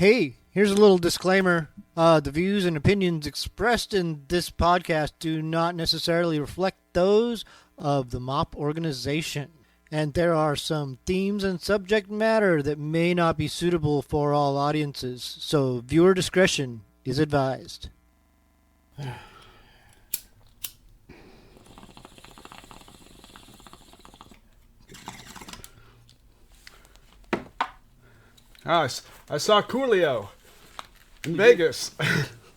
Hey, here's a little disclaimer. The views and opinions expressed in this podcast do not necessarily reflect those of the MAWP organization. And there are some themes and subject matter that may not be suitable for all audiences, so viewer discretion is advised. I saw Coolio in Vegas.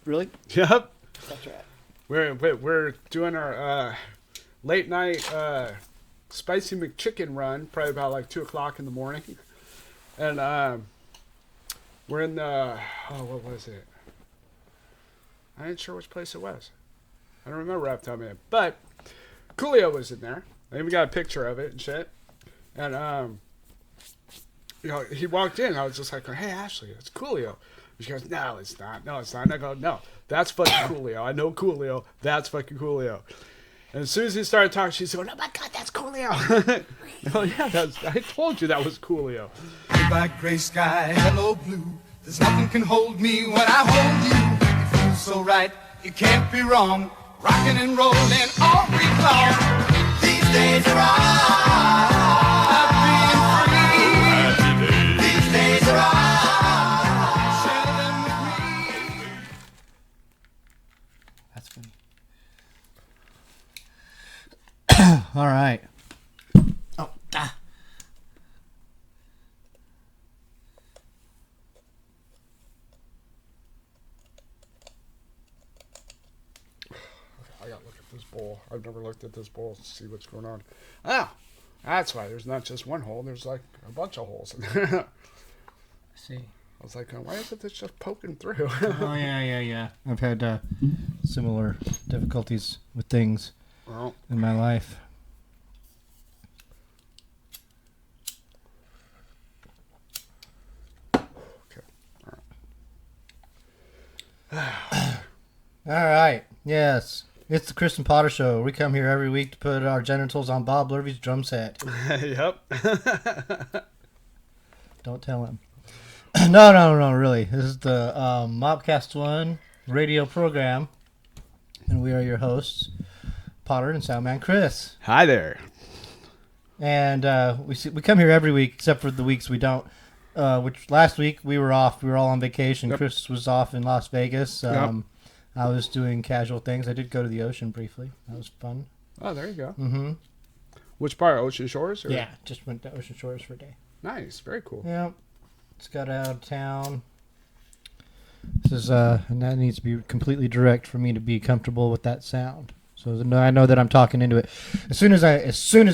Really? Yep. That's right. We're doing our late night spicy McChicken run, probably about like 2 o'clock in the morning, and we're in the what was it? I ain't sure which place it was. I don't remember off the top of my head, but Coolio was in there. I even got a picture of it and shit, and you know, he walked in. I was just like, "Hey, Ashley, it's Coolio." She goes, "No, it's not. No, it's not." And I go, "No, that's fucking Coolio. I know Coolio. That's fucking Coolio." And as soon as he started talking, she's going, "Oh my god, that's Coolio!" Oh yeah, I told you that was Coolio. Black, gray sky, hello blue. There's nothing can hold me when I hold you. It feels so right, it can't be wrong. Rocking and rolling all week long. These days are all. All right. Oh, ah. I gotta look at this bowl. I've never looked at this bowl to see what's going on. Ah, that's why there's not just one hole. There's like a bunch of holes in there. I see. I was like, why isn't this just poking through? Oh, yeah. I've had similar difficulties with things in my life. All right. Yes. It's the Chris and Potter Show. We come here every week to put our genitals on Bob Lurvy's drum set. Yep. Don't tell him. No, really. This is the MAWPCAST 1 radio program, and we are your hosts, Potter and Soundman Chris. Hi there. And we come here every week, except for the weeks we don't. Which last week we were off. We were all on vacation. Yep. Chris was off in Las Vegas. Yep. I was doing casual things. I did go to the ocean briefly. That was fun. Oh, there you go. Mm-hmm. Which part? Ocean Shores? Or? Yeah, just went to Ocean Shores for a day. Nice. Very cool. Yep. Just got out of town. This is and that needs to be completely direct for me to be comfortable with that sound. So I know that I'm talking into it. As soon as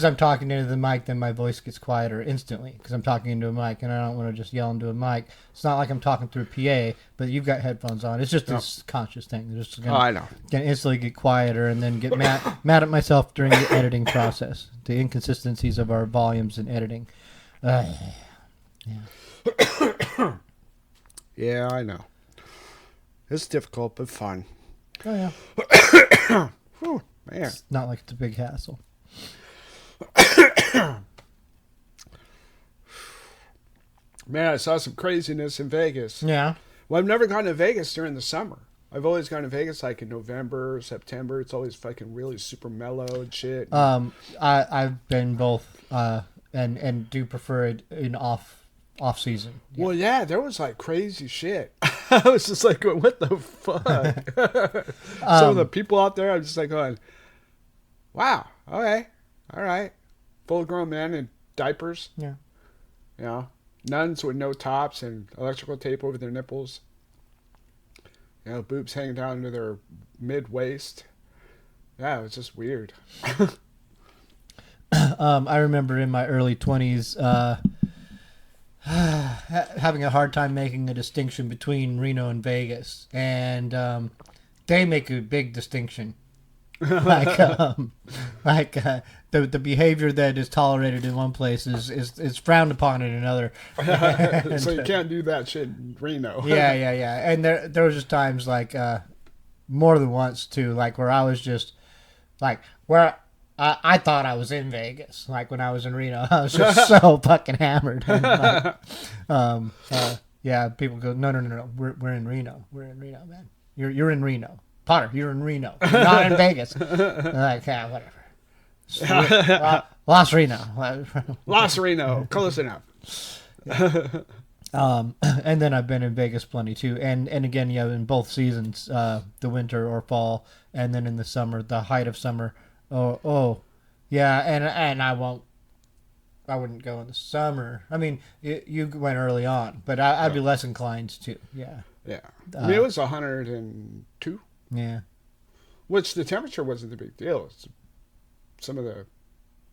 I'm talking into the mic, then my voice gets quieter instantly because I'm talking into a mic, and I don't want to just yell into a mic. It's not like I'm talking through a PA, but you've got headphones on. It's just this conscious thing. I know. Gonna instantly get quieter and then get mad at myself during the editing process. The inconsistencies of our volumes in editing. Yeah. Yeah, I know. It's difficult, but fun. Oh yeah. Whew, man. It's not like it's a big hassle. Man, I saw some craziness in Vegas. Yeah. Well, I've never gone to Vegas during the summer. I've always gone to Vegas like in November, September. It's always fucking really super mellow and shit. I've been both, and do prefer it in off season. Yeah. Well, yeah, there was like crazy shit. I was just like, what the fuck? Some of the people out there, I'm just like going, wow, okay, all right. Full-grown men in diapers. Yeah. You know, nuns with no tops and electrical tape over their nipples. You know, boobs hanging down to their mid-waist. Yeah, it was just weird. I remember in my early 20s having a hard time making a distinction between Reno and Vegas, and they make a big distinction. The behavior that is tolerated in one place is frowned upon in another. So you can't do that shit in Reno. Yeah. And there was just times like more than once too, like where I was just like where I thought I was in Vegas. Like when I was in Reno, I was just so fucking hammered. And, Yeah, people go, no. We're in Reno. We're in Reno, man. You're in Reno. Potter, you're in Reno. You're not in Vegas. I'm like, yeah, whatever. Los Reno. Los Reno, close enough. And then I've been in Vegas plenty too, and again, yeah, in both seasons, the winter or fall, and then in the summer, the height of summer. Yeah, and I wouldn't go in the summer. I mean, you went early on, but I'd be less inclined to. Yeah. Yeah. I mean, it was 102. Yeah. Which the temperature wasn't the big deal. Some of the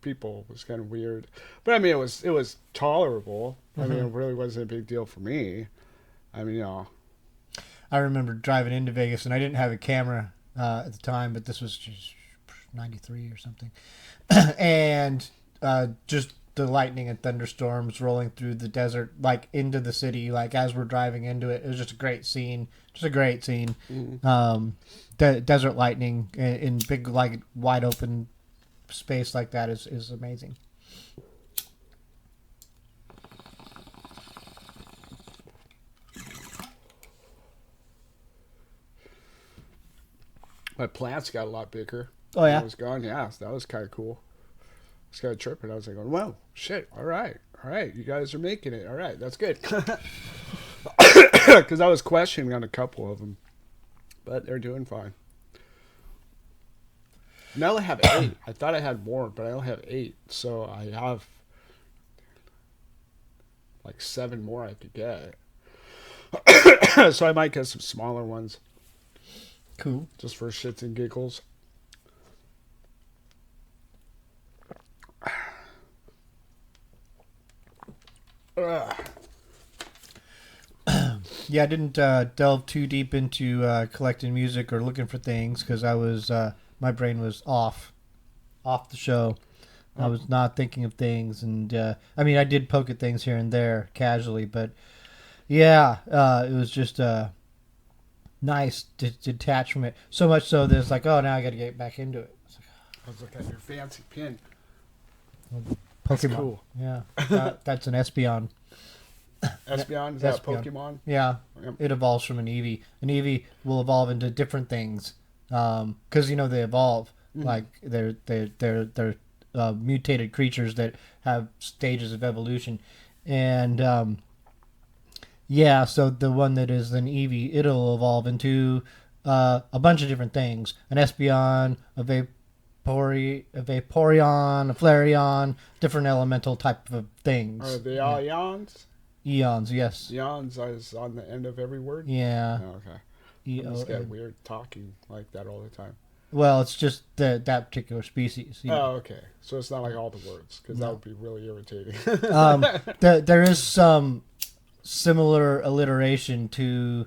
people was kind of weird, but I mean, it was tolerable. I mean, it really wasn't a big deal for me. I mean, I remember driving into Vegas, and I didn't have a camera at the time, but this was just 93 or something, and just the lightning and thunderstorms rolling through the desert, like into the city, like as we're driving into it. It was just a great scene. Mm-hmm. The desert lightning in big, like wide open space like that is amazing. my plants got a lot bigger. Oh yeah, I was gone. Yeah, so that was kind of cool. I was kind of tripping. I was like, "Wow, shit! All right, you guys are making it. All right, that's good." Because I was questioning on a couple of them, but they're doing fine. And I only have 8. I thought I had more, but I only have 8. So I have like 7 more I could get. So I might get some smaller ones. Cool. Just for shits and giggles. Yeah, I didn't delve too deep into collecting music or looking for things because I was my brain was off the show. I was not thinking of things, and I mean, I did poke at things here and there casually, but yeah, it was just nice to detach from it. So much so that it's like, oh, now I got to get back into it. I was looking at your fancy pin. Pokemon. That's cool. Yeah, that's an Espeon. Espeon? Is that Espeon. Pokemon? Yeah, Yep. It evolves from an Eevee. An Eevee will evolve into different things because they evolve. Mm-hmm. Like they're mutated creatures that have stages of evolution, and yeah. So the one that is an Eevee, it'll evolve into a bunch of different things: an Espeon, a Vaporeon, a Flareon, different elemental type of things. Are they all eons? Eons, yes. Eons is on the end of every word? Yeah. Oh, okay. I just get weird talking like that all the time. Well, it's just that particular species. Oh, okay. So it's not like all the words, because that would be really irritating. There is some similar alliteration to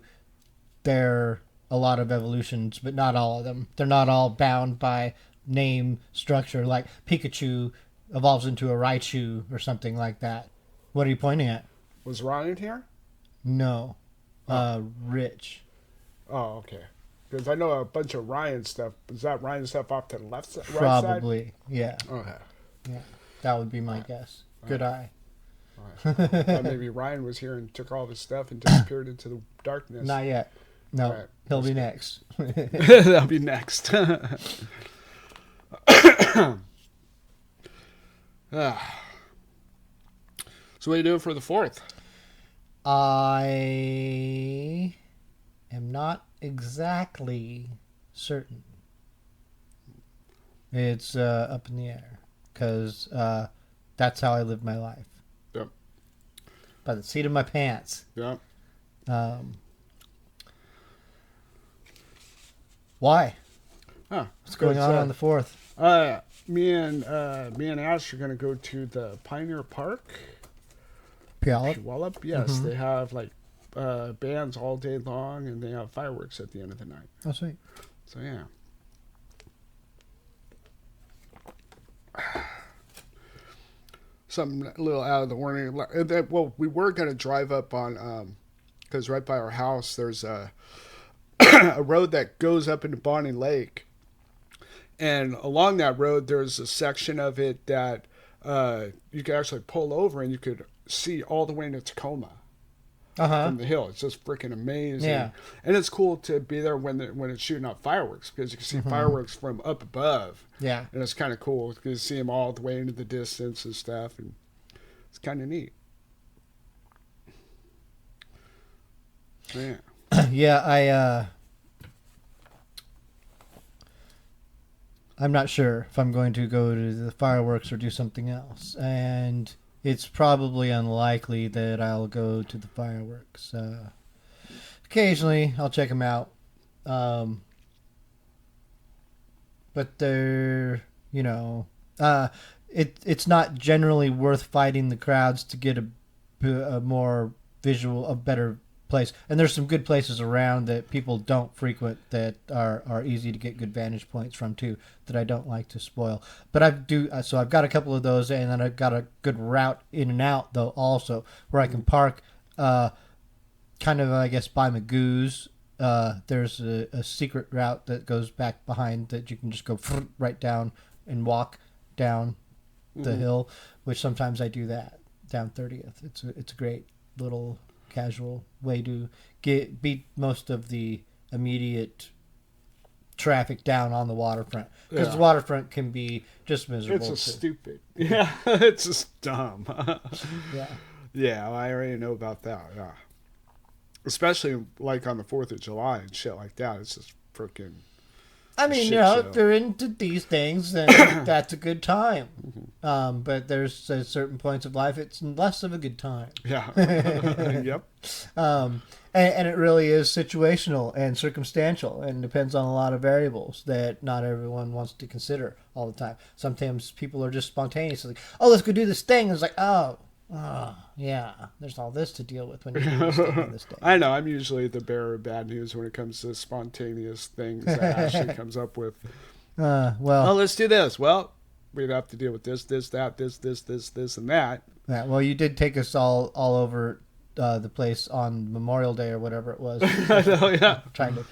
a lot of evolutions, but not all of them. They're not all bound by name structure, like Pikachu evolves into a Raichu or something like that. What are you pointing at? Was Ryan here? No. Rich. Oh, okay. Because I know a bunch of Ryan stuff. Is that Ryan stuff off to the left side? Probably, right side? Yeah. Okay. Yeah, that would be my guess. Good eye. Right. Maybe Ryan was here and took all of his stuff and disappeared into the darkness. Not yet. No, right. He'll be next. That'll be next. So what are you doing for the 4th? I am not exactly certain. It's up in the air because that's how I live my life. Yep. By the seat of my pants. Yep. Why? Huh. What's going on the 4th? Me and Ash are going to go to the Pioneer Park. Puyallup, yes. Mm-hmm. They have like bands all day long, and they have fireworks at the end of the night. Oh, sweet. So yeah. Something a little out of the ordinary. Well, we were going to drive up on, because right by our house there's a road that goes up into Bonnie Lake. And along that road, there's a section of it that you could actually pull over and you could see all the way into Tacoma. from the hill. It's just freaking amazing. Yeah. And it's cool to be there when it's shooting out fireworks, because you can see fireworks from up above. Yeah. And it's kind of cool because you see them all the way into the distance and stuff, and it's kind of neat. Yeah. Yeah, I'm not sure if I'm going to go to the fireworks or do something else, and it's probably unlikely that I'll go to the fireworks. Occasionally, I'll check them out, but they're, it's not generally worth fighting the crowds to get a more visual, a better place. And there's some good places around that people don't frequent that are easy to get good vantage points from too, that I don't like to spoil. But I've got a couple of those, and then I've got a good route in and out though also, where I can park kind of, I guess, by Magoo's. There's a secret route that goes back behind that you can just go right down and walk down the hill, which sometimes I do that down 30th. It's a great little casual way to beat most of the immediate traffic down on the waterfront, because the waterfront can be just miserable. It's just stupid. Yeah, it's just dumb. Yeah, I already know about that. Yeah, especially like on the 4th of July and shit like that. It's just freaking. I mean, show. if you're into these things, then that's a good time. But there's certain points of life it's less of a good time. Yeah. Yep. And it really is situational and circumstantial, and depends on a lot of variables that not everyone wants to consider all the time. Sometimes people are just spontaneous, like, oh, let's go do this thing. And it's like, oh, yeah, there's all this to deal with when you do this thing on this day. I know. I'm usually the bearer of bad news when it comes to spontaneous things that Ashley comes up with. Well, let's do this. Well, we'd have to deal with this, that, this, and that. Yeah, well, you did take us all over the place on Memorial Day or whatever it was. I know, yeah. Trying to.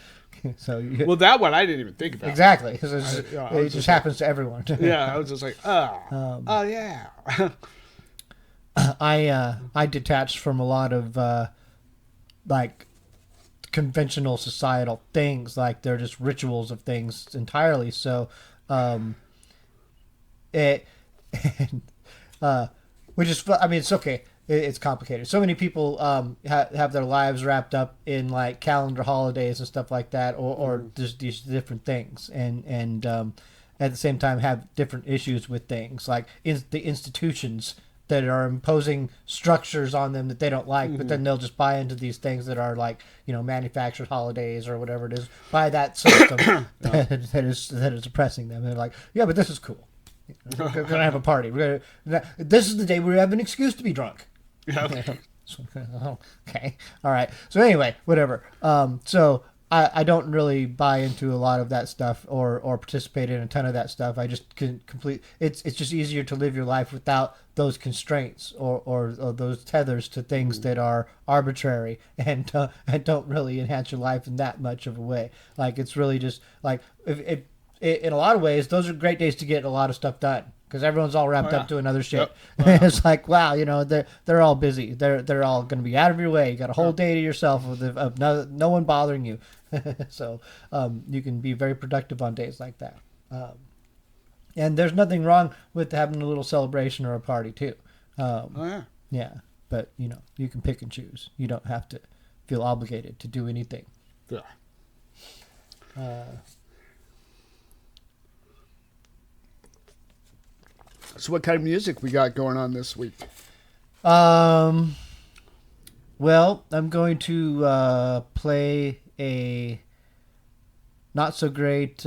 Well, that one I didn't even think about. Exactly, because it just happens to everyone. Yeah, I was just like, oh yeah. I detached from a lot of like conventional societal things, like they're just rituals of things entirely. So, which is, I mean, it's okay. It's complicated. So many people have their lives wrapped up in like calendar holidays and stuff like that, or just these different things, and at the same time have different issues with things like the institutions that are imposing structures on them that they don't like, but then they'll just buy into these things that are like, manufactured holidays or whatever it is, by that system that is oppressing them. And they're like, yeah, but this is cool. We're gonna have a party. This is the day we have an excuse to be drunk. Yeah. Okay. All right. So anyway, whatever. So I don't really buy into a lot of that stuff or participate in a ton of that stuff. I just can it's just easier to live your life without those constraints or those tethers to things that are arbitrary and don't really enhance your life in that much of a way. Like, it's really just like, if in a lot of ways, those are great days to get a lot of stuff done, because everyone's all wrapped up doing other shit. Yep. It's like, wow, they're all busy. They're all going to be out of your way. You got a whole day to yourself of no one bothering you. So you can be very productive on days like that. And there's nothing wrong with having a little celebration or a party too. Yeah, but you can pick and choose. You don't have to feel obligated to do anything. Yeah. So what kind of music we got going on this week? Well, I'm going to play a not so great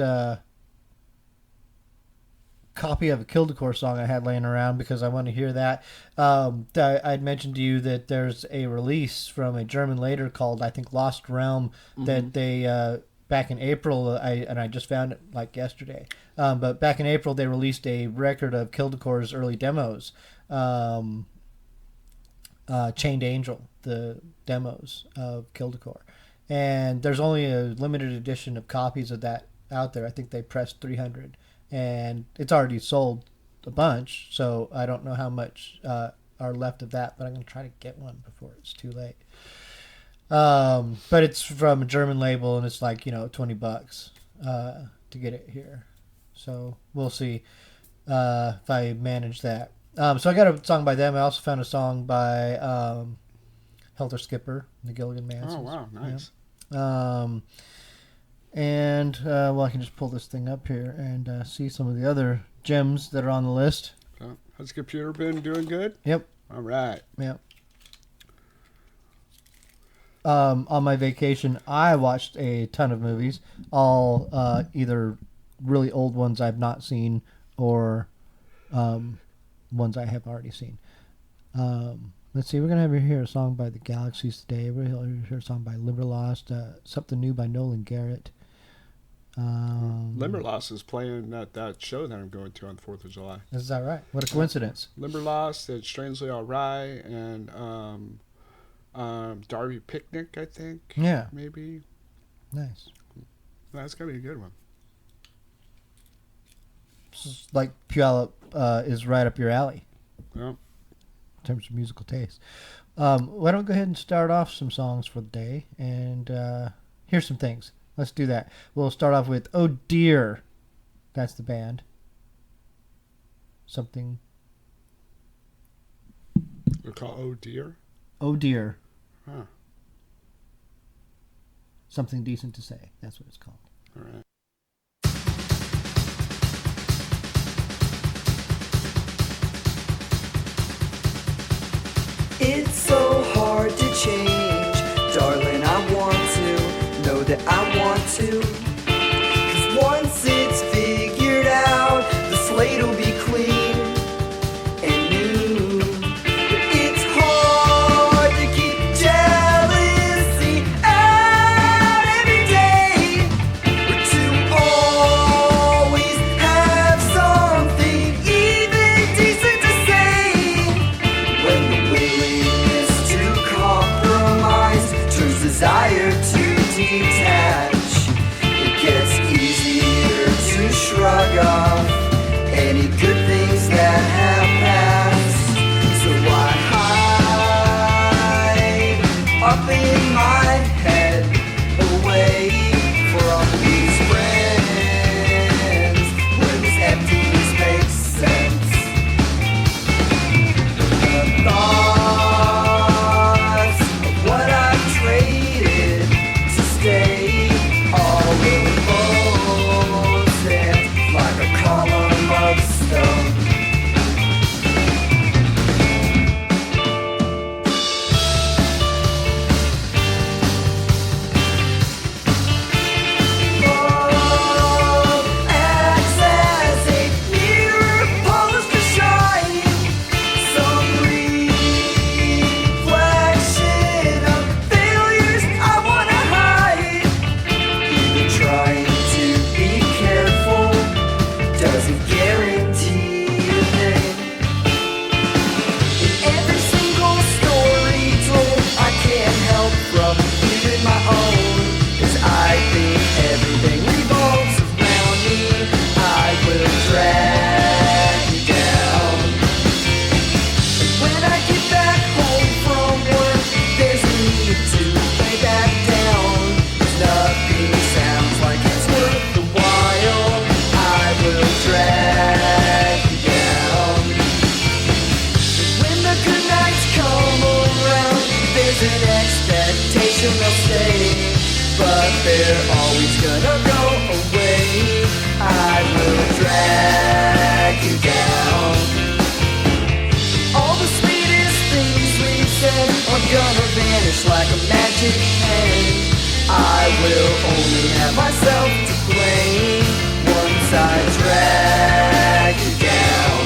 copy of a Kildekor song I had laying around, because I want to hear that. I'd mentioned to you that there's a release from a German later called, I think, Lost Realm, that they back in April, I just found it like yesterday. But back in April, they released a record of Kildekor's early demos, Chained Angel, the demos of Kildekor. And there's only a limited edition of copies of that out there. I think they pressed 300. And it's already sold a bunch, so I don't know how much are left of that, but I'm going to try to get one before it's too late. But it's from a German label, and it's like $20 to get it here. So we'll see if I manage that. So I got a song by them. I also found a song by Helter Skipper, the Gilligan Mansons. Oh wow, nice. And well, I can just pull this thing up here and see some of the other gems that are on the list. So, has the computer been doing good? Yep. All right. Yep. On my vacation, I watched a ton of movies, all either really old ones I've not seen or ones I have already seen. Let's see, we're going to have here a song by the Galaxies today. We're going to hear a song by Limberlost, something new by Nolan Garrett. Limberlost is playing at that show that I'm going to on the 4th of July. Is that right? What a coincidence. Limberlost, it's Strangely Alright, and Darby Picnic, I think. Yeah. Maybe. Nice. That's going to be a good one. Like Puyallup is right up your alley. Yep. In terms of musical taste. Why don't we go ahead and start off some songs for the day, and here's some things. Let's do that. We'll start off with Oh Dear. That's the band. Something. They're called Oh Dear? Oh Dear. Huh. Something Decent to Say. That's what it's called. All right. It's so hard to change, darling, I want to, know that I want to. 'Cause once it's figured out, the slate will be clean and new. But it's hard to keep jealousy out every day, or to always have something even decent to say. When the willingness to compromise turns desire to detach, it gets easier to shrug off any good things that have passed. So I hide up in my head, away from these friends, when this emptiness makes sense. The thoughts of what I've traded to stay all alone, stand like a column of stone. Love acts as a mirror polished to shine, some reflection of failures I wanna hide. Even trying to be careful doesn't guarantee a thing. In every single story told, I can't help from feeling my own. 'Cause I think everything revolves around me. I will drag you down. When I get back home from work, there's a need to lay back down. Nothing sounds like it's worth the while. I will drag you down. When the good nights come around, there's an expectation they'll stay, but they're always gonna go away. I will drag you down. All the sweetest things we've said are gonna vanish like a magic pen. I will only have myself to blame once I drag you down.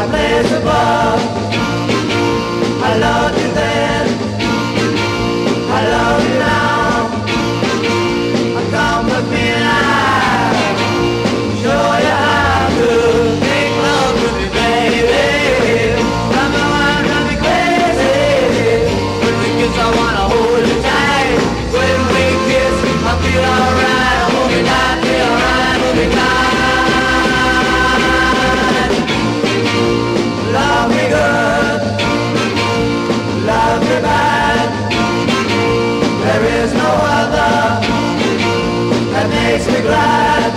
my place above. I loved you then, I love you now. Come with me and I'll show you how to make love with me, baby. Run me wild, run me crazy. When we kiss, I wanna hold you tight. When we kiss, I feel alright. Hold me tight, feel alright, hold me tight. Love me good, love me bad. There is no other that makes me glad.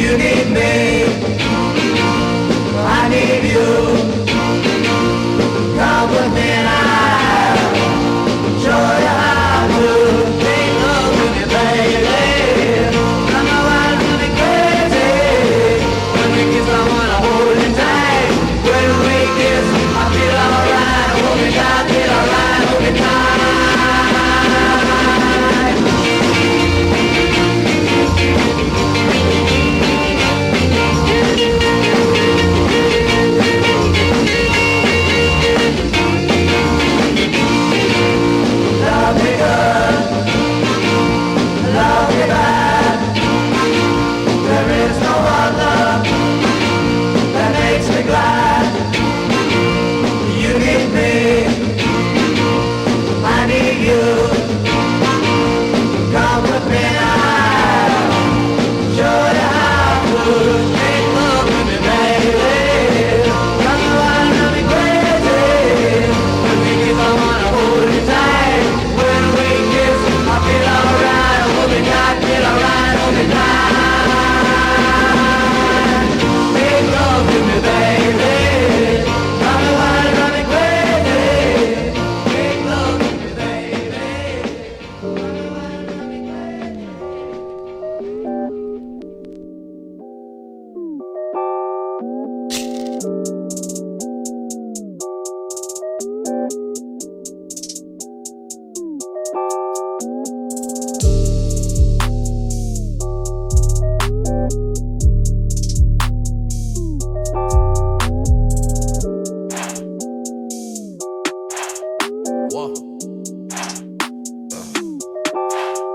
You need me, I need you. Come with me and I'll show you how to make love with me, baby. Run my wild, run me crazy. When we kiss, I wanna hold you tight. When we kiss, I feel alright. Hold me tight, feel alright, hold me tight. Love me good, love me bad. There is no other that makes me glad. You need me, I need you. Come with me now, show you how to make love with me, baby. Run me wild, run me crazy. When we kiss, I wanna hold you tight. When we kiss, I feel alright. Hold me tight, feel alright, hold me tight. Make love with me, baby. Run me wild, run me crazy. Make love with me, baby. Run me wild, run me crazy.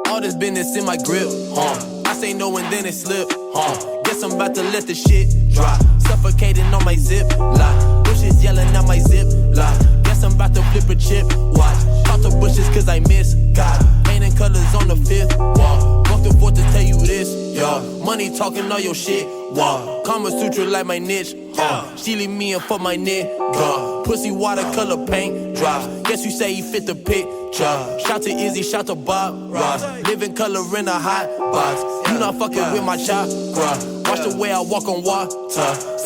All this business in my grip, I say no and then it slip, Guess I'm about to let the shit drop. Suffocating on my zip line. Bushes yelling out my zip line. Guess I'm about to flip a chip. Watch. Caught the bushes cause I miss God. Painting colors on the fifth wall. Walk the fourth to tell you this, yeah. Money talking all your shit, wow. Kama Sutra like my niche, She leave me in for my nigga. Pussy watercolor paint drops. Guess you say he fit the picture. Shout to Izzy, shout to Bob Ross. Living color in a hot box. You not fucking with my chakra. Watch the way I walk on water.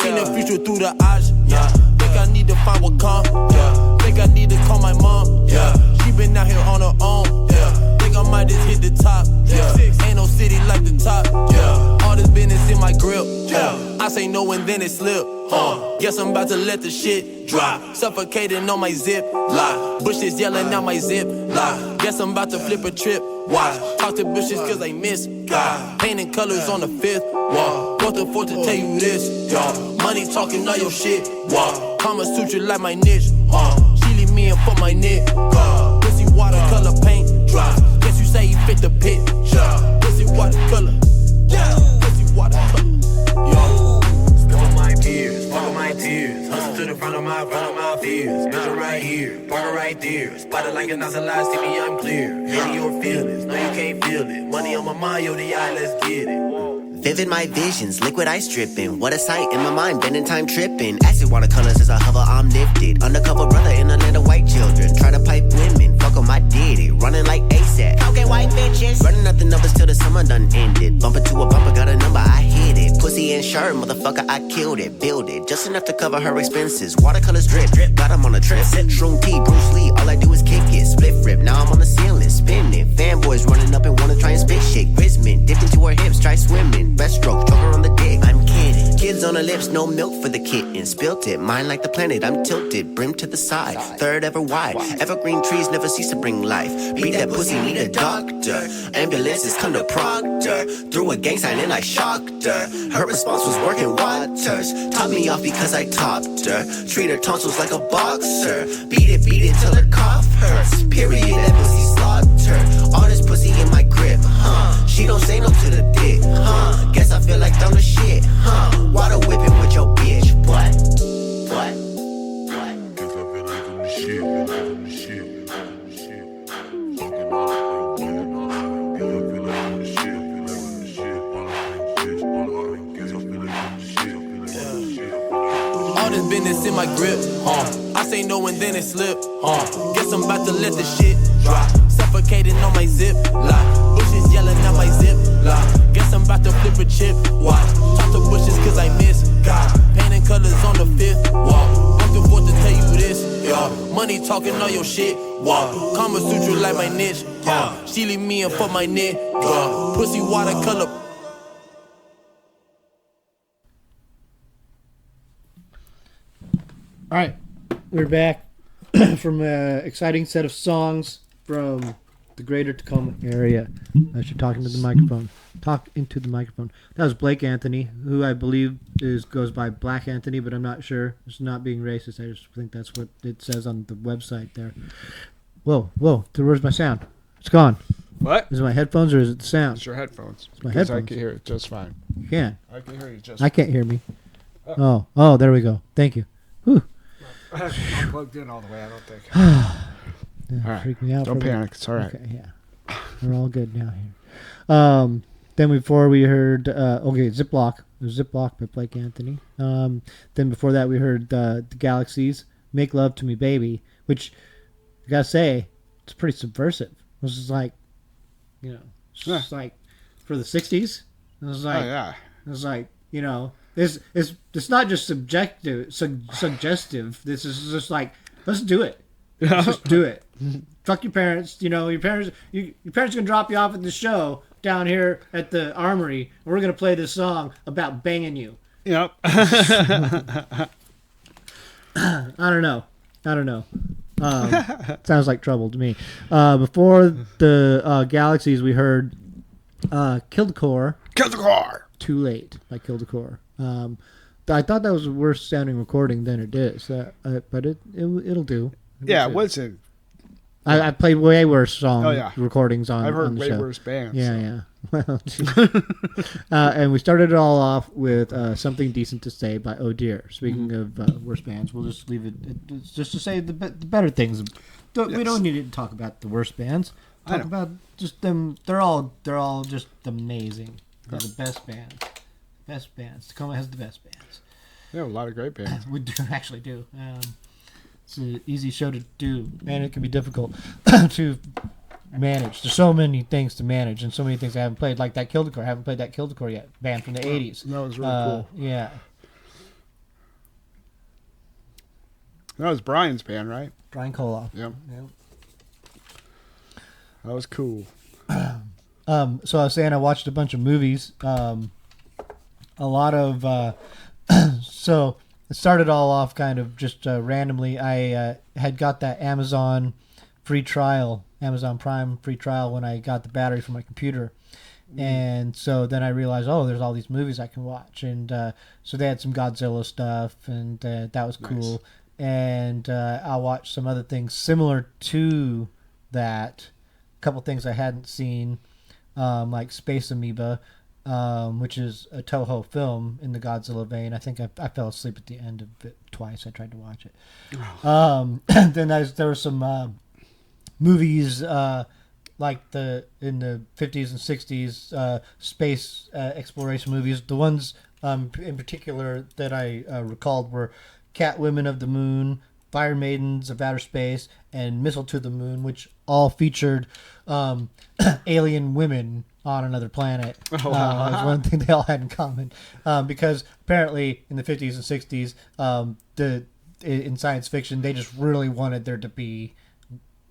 Seen the future through the eyes, yeah. Think I need to find what come, yeah. Think I need to call my mom, yeah. She been out here on her own, yeah. Think I might just hit the top, yeah. Ain't no city like the top, yeah. All this business in my grip, yeah. I say no and then it slip, Guess I'm about to let the shit drop. Suffocating on my zip line. Bushes yelling out my zip line. Guess I'm about to flip a trip. Watch. Talk to bushes cause they miss God. Painting colors on the fifth wall. Fourth and fourth to tell you this, y'all. Money talking all your shit, wow. Kama Sutra like my niche, She leave me in for my nigga. Pussy watercolor paint drops. Guess you say he fit the picture. Pussy watercolor, pussy watercolor, yo. Spill my tears, fuck my tears. Hustle to the front of my fears. Measure right here, parker right there. Spotted like a nozzle, see me, I'm clear. Maybe your feelings, no you can't feel it. Money on my mind, yo, the eye, let's get it. Vivid my visions, liquid ice dripping. What a sight in my mind, bending time tripping. Acid watercolors as I hover, I'm lifted. Undercover brother in a land of white children. Try to pipe women, fuck 'em, I did it. Running like ASAP. Okay, white bitches. Running up the numbers till the summer done ended. Bumper to a bumper, got a number, I hit it. Pussy and shirt, motherfucker, I killed it. Build it, just enough to cover her expenses. Watercolors drip, got 'em on a trip. Shroom T, Bruce Lee, all I do is kick it. Split rip, now I'm on the ceiling, spinning. Fanboys running up and wanna try and spit shit. Grisman, dip into her hips, try swimming. Best stroke, choke her on the dick. I'm kidding. kids on her lips, no milk for the kitten. Spilt it, mine like the planet, I'm tilted, brim to the side. Third ever wide, evergreen trees never cease to bring life. Beat that pussy, need a doctor. Ambulances come to Proctor. Threw a gang sign and I shocked her. Her response was working waters. Taught me off because I topped her. Treat her tonsils like a boxer. Beat it till her cough hurts. Period, that pussy slaughtered. All this pussy in my grip, huh? She don't say no to the dick, huh? Guess I feel like throwing the shit, huh? Water whipping with your bitch, what? What? What? Guess I feel like throwing the shit, throwing the shit, throwing the shit. Fucking all up, guess I feel like throwing the shit, feel like throwing the shit. Guess I feel like throwing the shit, feel like throwing the shit. All this business in my grip, I say no and then it slip, Guess I'm about to let the shit drop. Suffocating on my zip lock. Bushes yelling at my zip lock. Guess I'm about to flip a chip. Watch. Talk to bushes cause I miss God. Painting colors on the fifth wall. I'm too forth to tell you this, yeah. Money talking all your shit, walk. Kama Sutra like my niche, She leave me and fuck my nigga. Pussy watercolor. All right, we're back from an exciting set of songs from the greater Tacoma area. I should talk into the microphone. Talk into the microphone. That was Blake Anthony, who I believe goes by Black Anthony, but I'm not sure. It's not being racist. I just think that's what it says on the website there. Whoa. Where's my sound? It's gone. What? Is it my headphones or is it the sound? It's your headphones. It's my Because headphones. I can hear it just fine. You can. I can hear you just I can't hear me. Oh, there we go. Thank you. Whew. I'm plugged in all the way, I don't think. Yeah, All right. freaked me out. Don't for a minute. panic. It's all right. Okay, yeah. We're all good now here. Then before we heard, Ziploc. It was Ziploc by Blake Anthony. Then before that we heard the Galaxies, Make Love to Me Baby, which I gotta say, it's pretty subversive. It was just like, it's just like for the 60s. It was like, it was like, it's not just suggestive. This is just like, let's do it. Let's just do it. Fuck your parents. Your parents are gonna drop you off at the show down here at the Armory, and we're gonna play this song about banging you. Yep. I don't know. Sounds like trouble to me. Before the Galaxies, we heard Kill the Core. Kill the car. Too Late by Kill the Core. I thought that was a worse sounding recording than it is, but it'll do. Yeah, it wasn't. I played way worse recordings on. I've heard on the way show. worse bands. Yeah. Well, and we started it all off with Something Decent to Say by Oh Dear. Speaking of worse bands, we'll just leave it just to say the better things. We don't need to talk about the worst bands. Talk about just them. They're all just amazing. They're the best bands. Best bands. Tacoma has the best bands. Yeah, a lot of great bands. We do actually do. It's an easy show to do, and it can be difficult to manage. There's so many things to manage, and so many things I haven't played. Like that Kill the Core. I haven't played that Kill the Core yet. Band from the 80s. That was really cool. Yeah. That was Brian's band, right? Brian Koloff. Yep. That was cool. So I was saying I watched a bunch of movies. A lot of... so it started all off kind of just randomly. I had got that Amazon Prime free trial when I got the battery for my computer. And so then I realized, there's all these movies I can watch. And so they had some Godzilla stuff, and that was cool. Nice. And I watched some other things similar to that. A couple things I hadn't seen, like Space Amoeba, which is a Toho film in the Godzilla vein. I think I fell asleep at the end of it twice. I tried to watch it. Then there were some movies like in the 50s and 60s space exploration movies. The ones in particular that I recalled were Catwomen of the Moon, Fire Maidens of Outer Space, and Missile to the Moon, which all featured alien women on another planet. That was one thing they all had in common. Because apparently in the 50s and 60s, in science fiction, they just really wanted there to be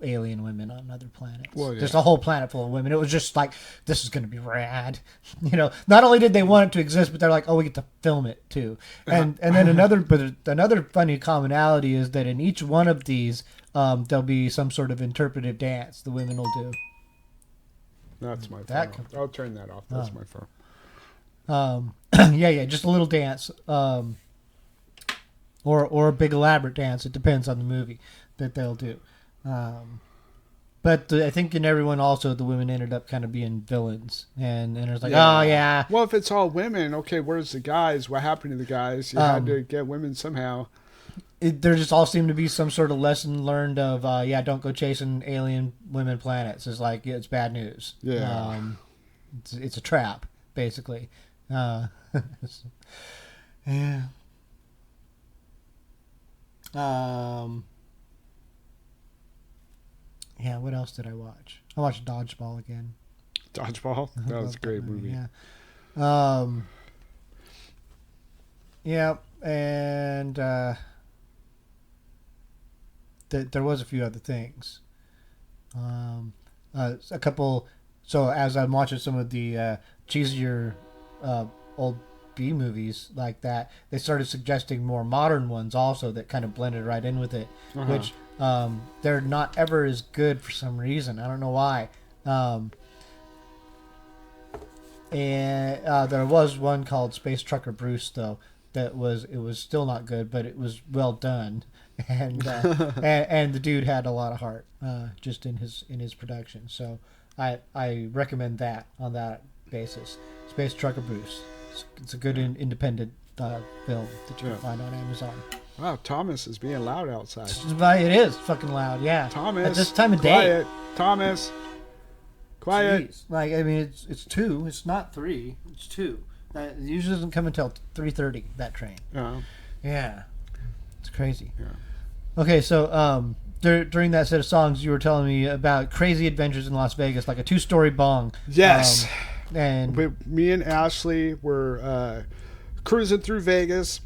alien women on other planets. Well, yeah. There's a whole planet full of women. It was just like, this is going to be rad. Not only did they want it to exist, but they're like, oh, we get to film it too. And then another funny commonality is that in each one of these, there'll be some sort of interpretive dance the women will do. That's my That phone. I'll turn that off. That's my phone. Yeah, just a little dance, or a big elaborate dance. It depends on the movie that they'll do. But I think in everyone also the women ended up kind of being villains, and it's like, oh yeah. Well, if it's all women, okay, where's the guys? What happened to the guys? You had to get women somehow. There just all seemed to be some sort of lesson learned of, don't go chasing alien women planets. It's like, it's bad news. Yeah. It's a trap, basically. Yeah. Yeah, what else did I watch? I watched Dodgeball again. Dodgeball? That was a great movie. Yeah. Yeah, and there was a few other things. A couple. So as I'm watching some of the cheesier old B movies like that, they started suggesting more modern ones also that kind of blended right in with it, which they're not ever as good for some reason. I don't know why. And there was one called Space Trucker Bruce though it was still not good, but it was well done, and and the dude had a lot of heart just in his production. So I recommend that on that basis. Space Trucker Bruce. It's a good independent film that you can find on Amazon. Wow, Thomas is being loud outside. It is fucking loud, yeah. Thomas, at this time of quiet. day. Thomas, quiet. Jeez. Like, I mean, it's 2. It's not 3. It's 2. It usually doesn't come until 3:30. That train. Oh. Yeah, it's crazy. Yeah. Okay, so during that set of songs, you were telling me about crazy adventures in Las Vegas, like a 2-story bong. Yes. And me and Ashley were cruising through Vegas.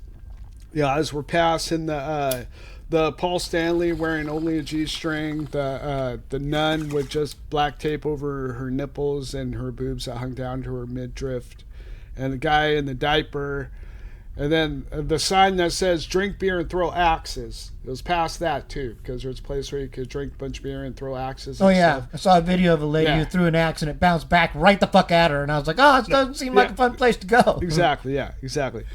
Yeah, as we're passing the Paul Stanley wearing only a G-string, the nun with just black tape over her nipples and her boobs that hung down to her midriff, and the guy in the diaper, and then the sign that says drink beer and throw axes. It was past that too, because there's a place where you could drink a bunch of beer and throw axes. Oh and yeah, stuff. I saw a video of a lady who threw an axe and it bounced back right the fuck at her, and I was like, oh, it doesn't seem like a fun place to go. Exactly, yeah, exactly.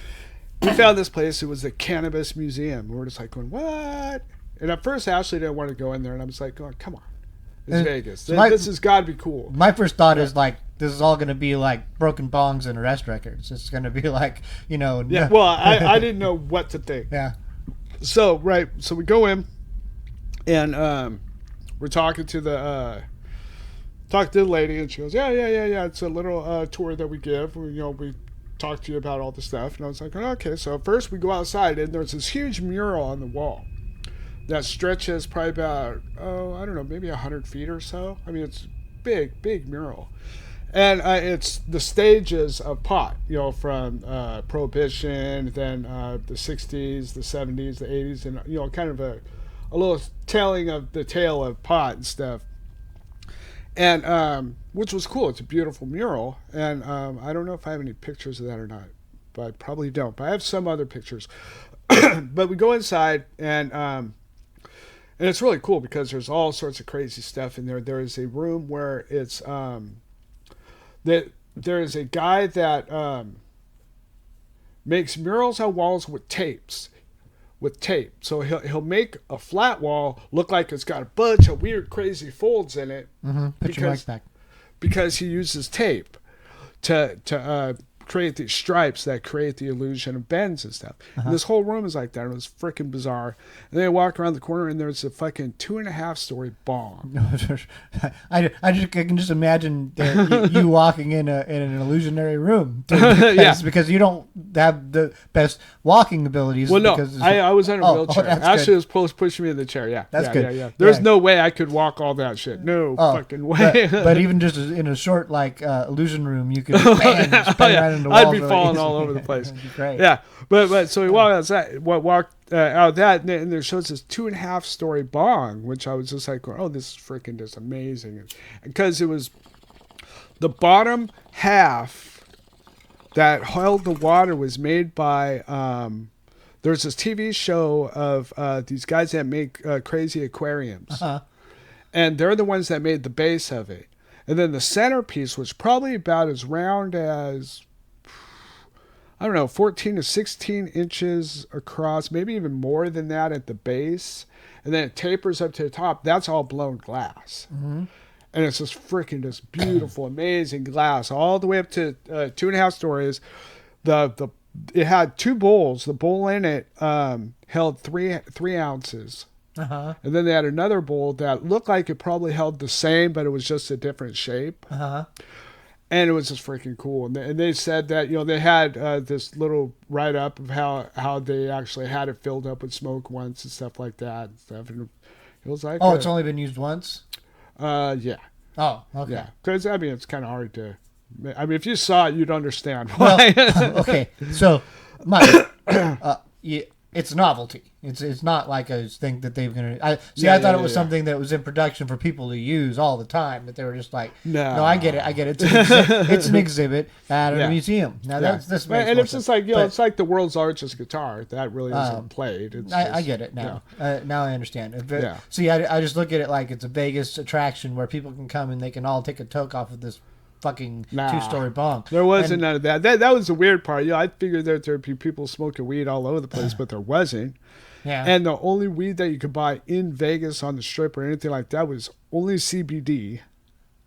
We found this place. It was the Cannabis Museum. We were just like going, what? And at first, Ashley didn't want to go in there, and I was like, going, come on, it's Vegas. This has got to be cool. My first thought is like, this is all going to be like broken bongs and arrest records. It's going to be like, Yeah. Well, I didn't know what to think. Yeah. So we go in, and we're talking to the lady, and she goes, yeah. It's a little tour that we give. We talk to you about all the stuff. And I was like, okay. So first we go outside, and there's this huge mural on the wall that stretches probably about, I don't know, maybe 100 feet or so. I mean, it's big mural. And it's the stages of pot, from Prohibition, then the 60s, the 70s, the 80s, and, kind of a little telling of the tale of pot and stuff. And which was cool. It's a beautiful mural. And I don't know if I have any pictures of that or not, but I probably don't. But I have some other pictures. But we go inside, and it's really cool because there's all sorts of crazy stuff in there. There is a room where it's... there is a guy that makes murals on walls with tape. So he'll make a flat wall look like it's got a bunch of weird, crazy folds in it. Put your mic back. Because he uses tape to create these stripes that create the illusion of bends and stuff. And this whole room is like that. It was freaking bizarre. And then I walk around the corner, and there's a fucking 2.5-story bong. I can just imagine you walking in an illusionary room. Because you don't have the best walking abilities. Well, no, I was in a wheelchair. Ashley was pushing me in the chair. Yeah, that's good. Yeah. There's no way I could walk all that shit. No fucking way. But even just in a short illusion room, you could spin right into I'd walls be really falling easy. all over the place. That'd be great. Yeah, but so we walked outside, walked out that, and there shows this 2.5 story bong, which I was just like, oh, this is freaking just amazing, because it was the bottom half that held the water was made by. There's this TV show of these guys that make crazy aquariums, and they're the ones that made the base of it, and then the centerpiece was probably about as round as, I don't know, 14 to 16 inches across, maybe even more than that at the base. And then it tapers up to the top. That's all blown glass. Mm-hmm. And it's just freaking just beautiful, amazing glass all the way up to 2.5 stories. It had 2 bowls. The bowl in it held 3 ounces. And then they had another bowl that looked like it probably held the same, but it was just a different shape. And it was just freaking cool. And they said that, they had this little write-up of how they actually had it filled up with smoke once and stuff like that. And stuff. And it was like... Oh, it's only been used once? Yeah. Oh, okay. Yeah. Because, it's kind of hard to... if you saw it, you'd understand why. Well, okay. So, Mike, it's novelty. It's not like a thing that they're going to... I thought it was something that was in production for people to use all the time, that they were just like, no, I get it. It's an exhibit at a museum. Now, this makes and more it's sense. just like, it's like the world's largest guitar. That really isn't played. It's I get it now. Now I understand. Yeah. See, I just look at it like it's a Vegas attraction where people can come and they can all take a toke off of this fucking 2-story bong. There wasn't none of that. That was the weird part. I figured that there'd be people smoking weed all over the place, but there wasn't. Yeah. And the only weed that you could buy in Vegas on the strip or anything like that was only CBD.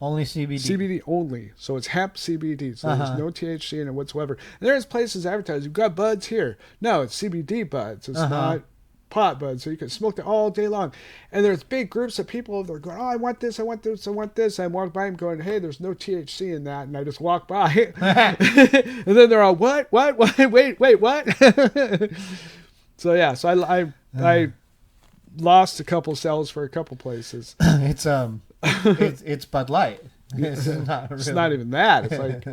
Only CBD. CBD only. So it's hemp CBD. So there's no THC in it whatsoever. And there's places advertised, you've got buds here. No, it's CBD buds. It's not pot buds. So you can smoke it all day long. And there's big groups of people over there going, oh, I want this, I want this, I want this. I walk by them going, hey, there's no THC in that. And I just walk by. And then they're all, what, wait, what? So yeah, so I lost a couple cells for a couple places. It's Bud Light. It's not even that. It's like,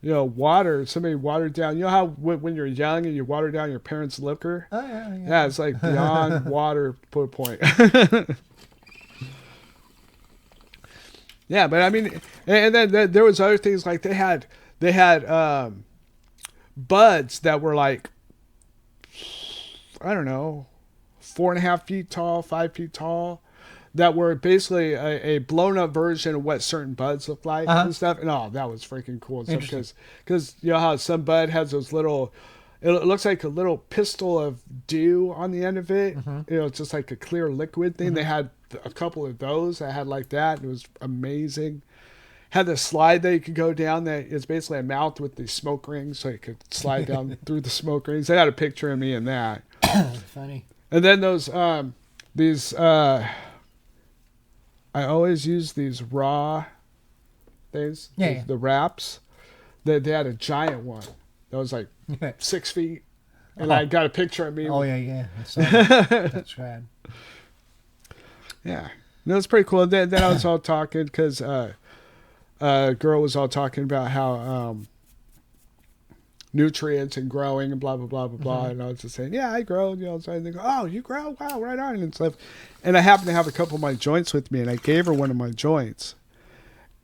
water. Somebody watered down. You know how when you're young and you water down your parents' liquor? Oh yeah. Yeah, it's like beyond water. Put a point. Yeah, but and then there was other things like they had buds that were like, I don't know, 4.5 feet tall, 5 feet tall, that were basically a blown up version of what certain buds look like and stuff. And that was freaking cool and stuff, because you know how some bud has those little, it looks like a little pistol of dew on the end of it. It's just like a clear liquid thing. They had a couple of those that had like that. It was amazing. Had the slide that you could go down that is basically a mouth with the smoke rings, so you could slide down through the smoke rings. They had a picture of me in that. Funny. And then those I always use these raw things. Yeah. The wraps. They had a giant one that was like 6 feet. And I got a picture of me. Oh yeah. That's rad. Yeah. No, it's pretty cool. Then I was all talking because a girl was all talking about how nutrients and growing and blah blah blah blah blah, and I was just saying, yeah, I grow. So they go, oh, you grow? Wow, right on and stuff. And I happened to have a couple of my joints with me, and I gave her one of my joints,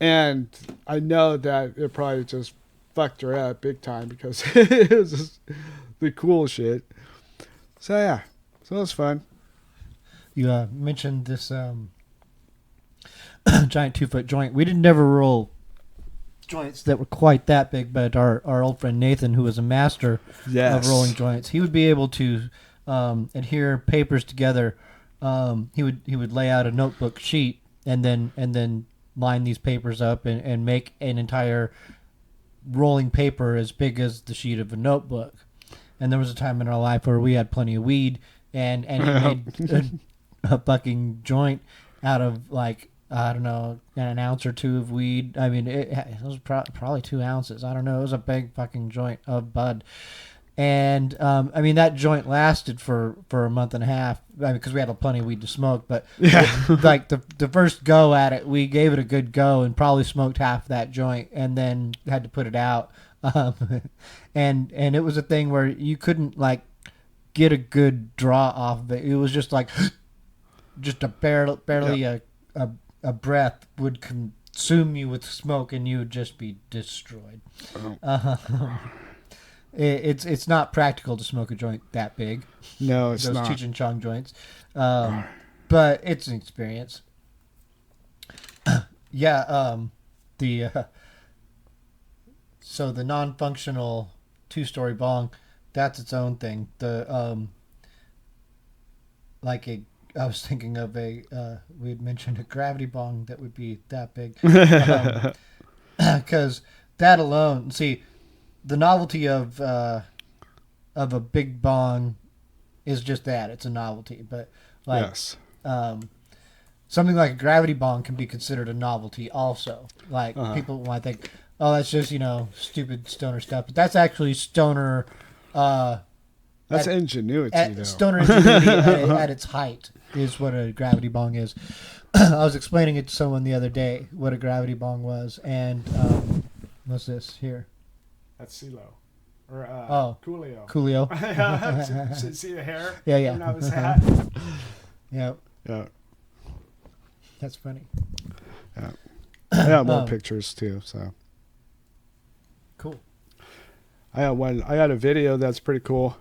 and I know that it probably just fucked her up big time because it was just the cool shit. So yeah, so it was fun. You mentioned this giant 2-foot joint. We didn't never roll joints that were quite that big, but our old friend Nathan, who was a master of rolling joints, he would be able to adhere papers together. He would lay out a notebook sheet and then line these papers up and make an entire rolling paper as big as the sheet of a notebook. And there was a time in our life where we had plenty of weed, and he made a fucking joint out of like, I don't know, an ounce or two of weed. I mean, it was probably 2 ounces. I don't know. It was a big fucking joint of bud. And, I mean, that joint lasted for a month and a half. I mean, because we had plenty of weed to smoke. But, like, the first go at it, we gave it a good go and probably smoked half that joint and then had to put it out and it was a thing where you couldn't like get a good draw off of it. It was just like just barely a breath would consume you with smoke, and you would just be destroyed. It's not practical to smoke a joint that big. No, it's those not. Cheech and Chong joints, but it's an experience. So the non-functional 2-story bong, that's its own thing. I was thinking of we had mentioned a gravity bong that would be that big, because that alone. See, the novelty of a big bong is just that, it's a novelty. But like, Yes. Something like a gravity bong can be considered a novelty also. Like people might think, oh, that's just stupid stoner stuff, but that's actually stoner. That's ingenuity, though. Stoner ingenuity at its height is what a gravity bong is. I was explaining it to someone the other day what a gravity bong was, and what's this here? That's CeeLo. Or Coolio. Coolio. See the hair? Yeah. Coming out of his hat? Yep. Yeah. That's funny. Yeah. I have more pictures too, so. Cool. I had a video that's pretty cool.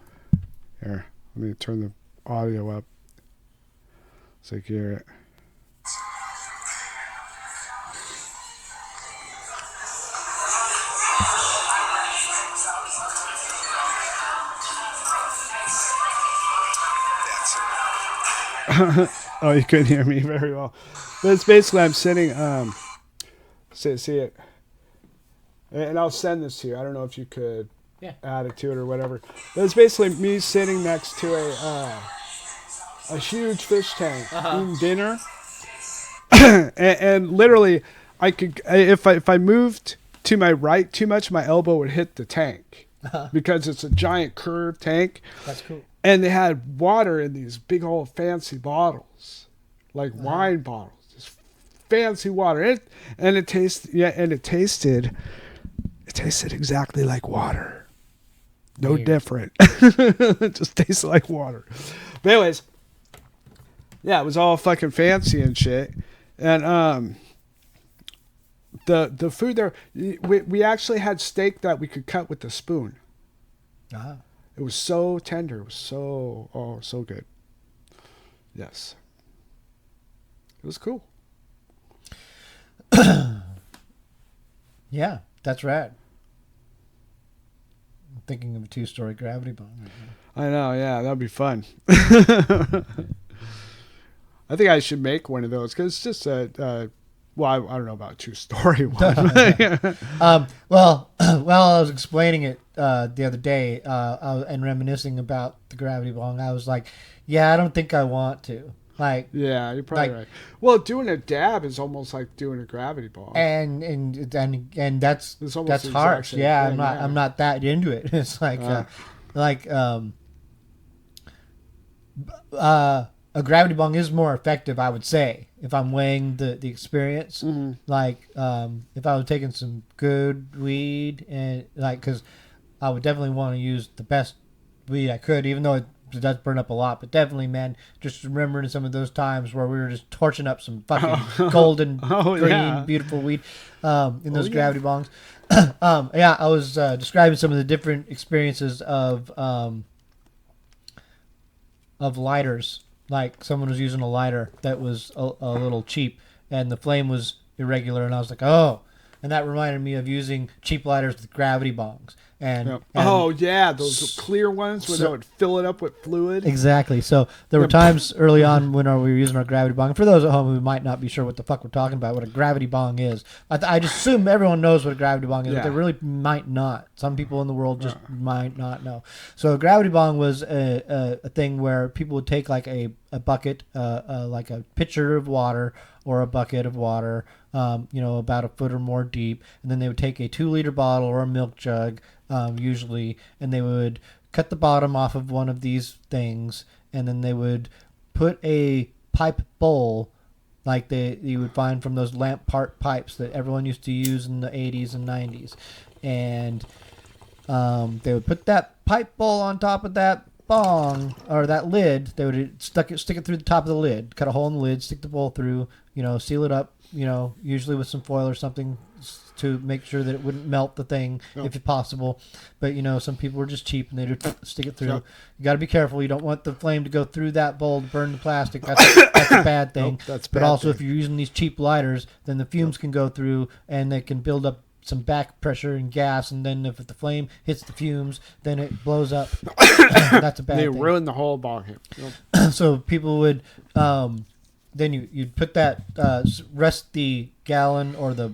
Here, let me turn the audio up so you can hear it. Oh, you couldn't hear me very well. But it's basically I'm sitting, see it. And I'll send this to you. I don't know if you could add it to it or whatever. But it's basically me sitting next to a huge fish tank eating dinner. and literally, I could if I moved to my right too much, my elbow would hit the tank because it's a giant curved tank. That's cool. And they had water in these big old fancy bottles, like wine bottles, just fancy water. It tasted exactly like water. No different. It just tasted like water. But anyways, yeah, it was all fucking fancy and shit. And the food there, we actually had steak that we could cut with a spoon. It was so tender. It was so good. Yes. It was cool. Yeah, that's rad. I'm thinking of a 2-story gravity bong right now. I know, yeah, that'd be fun. I think I should make one of those because it's just well, I don't know about a 2-story one. Well, I was explaining it the other day and reminiscing about the gravity bong. I was like, yeah, I don't think I want to. Like, yeah, you're probably right. Well, doing a dab is almost like doing a gravity bong, and that's harsh. Yeah, I'm not that into it. It's like a gravity bong is more effective, I would say, if I'm weighing the experience. Mm-hmm. Like, if I was taking some good weed, and like, because I would definitely want to use the best weed I could, even though it does burn up a lot. But definitely, man, just remembering some of those times where we were just torching up some fucking golden, green, beautiful weed in those gravity bongs. I was describing some of the different experiences of lighters. Like, someone was using a lighter that was a little cheap, and the flame was irregular, and I was like, oh. And that reminded me of using cheap lighters with gravity bongs. And those clear ones where they would fill it up with fluid. Exactly. So there were times early on when we were using our gravity bong. For those at home who might not be sure what the fuck we're talking about, what a gravity bong is, I just assume everyone knows what a gravity bong is, but they really might not. Some people in the world just might not know. So a gravity bong was a thing where people would take like a bucket, like a pitcher of water or a bucket of water, about a foot or more deep, and then they would take a 2-liter bottle or a milk jug, usually, and they would cut the bottom off of one of these things, and then they would put a pipe bowl like you would find from those lamp pipes that everyone used to use in the 80s and 90s, and They would put that pipe bowl on top of that bong or that lid. They would stick it through the top of the lid, cut a hole in the lid, stick the bowl through, seal it up, usually with some foil or something to make sure that it wouldn't melt the thing if possible. But some people were just cheap and they would stick it through. Yep. You got to be careful. You don't want the flame to go through that bowl to burn the plastic. That's a bad thing. Nope, that's but bad also thing. If you're using these cheap lighters, then the fumes can go through and they can build up some back pressure and gas, and then if the flame hits the fumes, then it blows up. That's a bad thing. They ruin the whole bong. Yep. So people would then you'd put that rest the gallon or the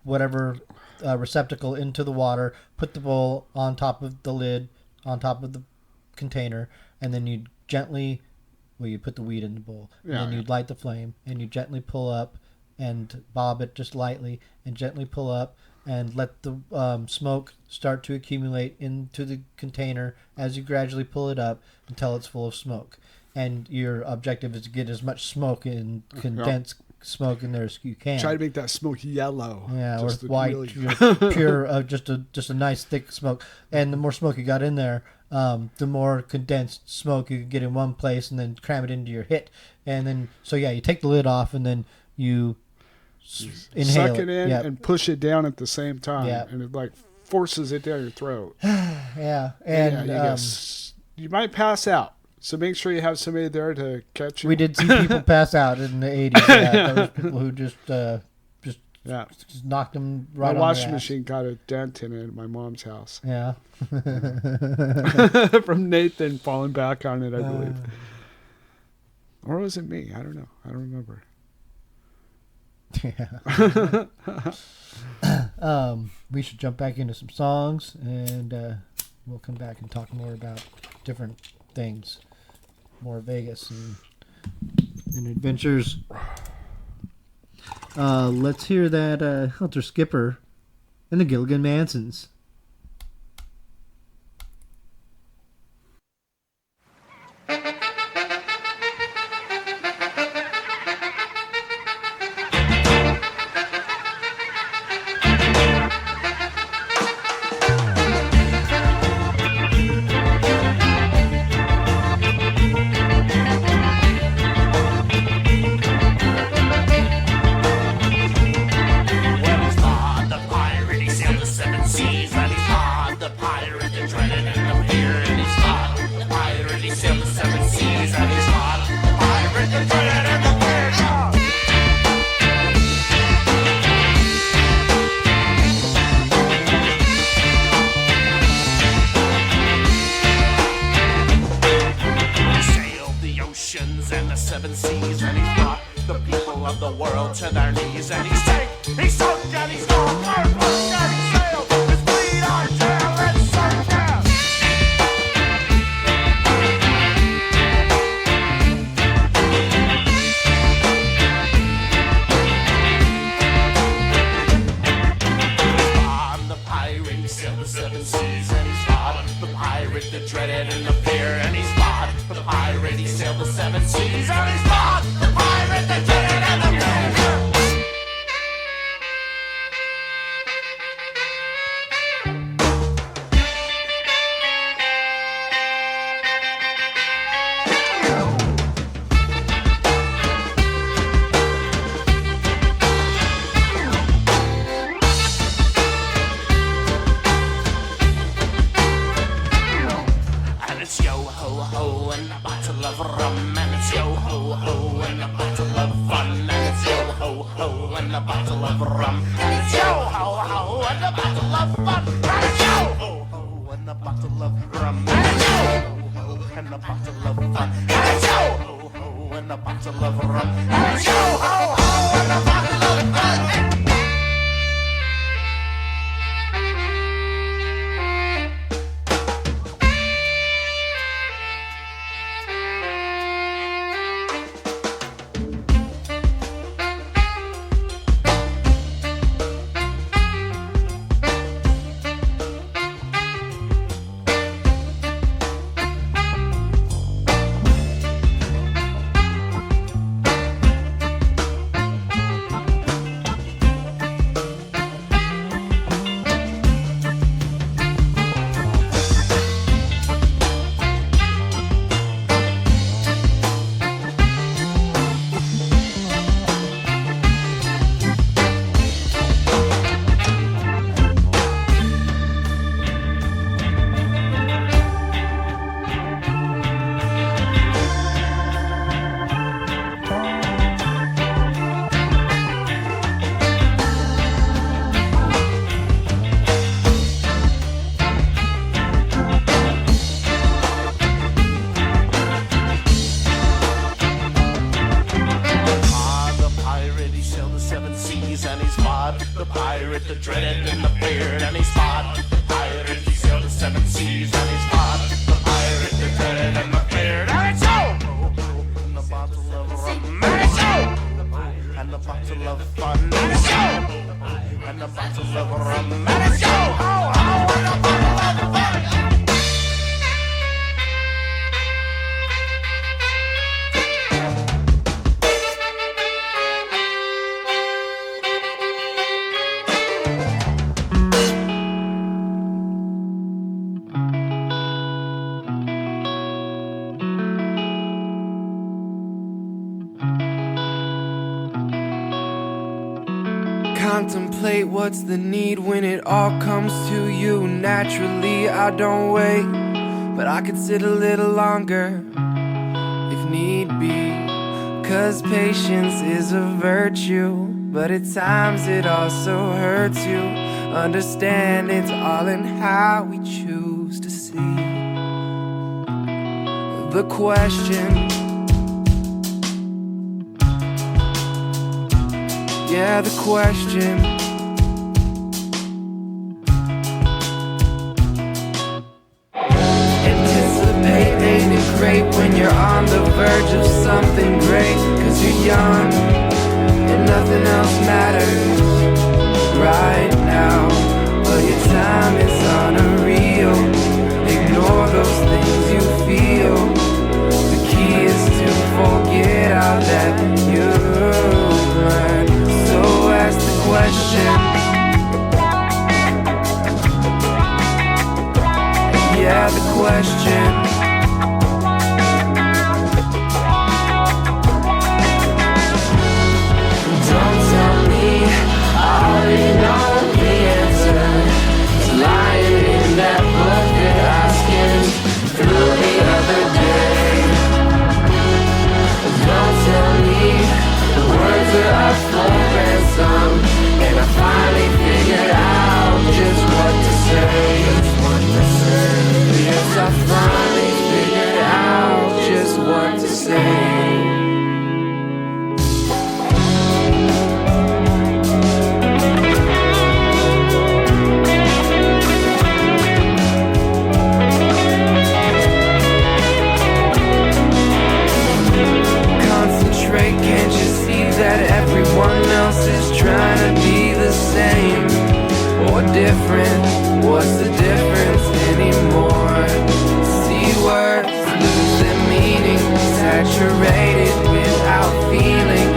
whatever receptacle into the water, put the bowl on top of the lid, on top of the container, and then you'd gently you put the weed in the bowl, and then you'd light the flame, and you gently pull up and bob it just lightly and gently pull up and let the smoke start to accumulate into the container as you gradually pull it up until it's full of smoke. And your objective is to get as much smoke and condensed smoke in there as you can. Try to make that smoke yellow. Yeah, or just white, really... pure, just a nice thick smoke. And the more smoke you got in there, the more condensed smoke you can get in one place and then cram it into your hit. And then, you take the lid off and then you inhale suck it in and push it down at the same time, and it forces it down your throat. And you might pass out, so make sure you have somebody there to catch you. We did see people pass out in the 80s. There was people who just knocked them right on my their washing ass. Machine got a dent in it at my mom's house. Yeah. From Nathan falling back on it, I believe. Or was it me? I don't know. I don't remember. Yeah. We should jump back into some songs, and we'll come back and talk more about different things, more Vegas and adventures. Let's hear that Helter Skipper and the Gilligan Mansons. pirate, the dreaded and the feared, and he's fought the pirate, he sailed the seven seas, and he's fought the pirate, the dreaded and the feared, and it's so! And the bottle of rum, and it's so! And the bottle of fun, and it's so! And the bottle of rum, and it's so! Oh, oh, and the bottle of fun! Contemplate what's the need when it all comes to you. Naturally, I don't wait, but I could sit a little longer if need be. 'Cause patience is a virtue, but at times it also hurts you. Understand it's all in how we choose to see. The question, yeah, the question. Anticipate ain't it great when you're on the verge of something great? 'Cause you're young and nothing else matters right now. But your time is unreal. Ignore those things you feel. The key is to forget all that you learned. So ask the question. Yeah, the question. Don't tell me I already know the answer. It's lying in that book that I skimmed through the other day. Don't tell me the words are up for ransom, and I finally figured out just what to say. Yes, I finally figured out just what to say. Concentrate, can't you see that everyone else is trying to be the same or different? What's the difference anymore? See words lose their meaning, saturated without feeling.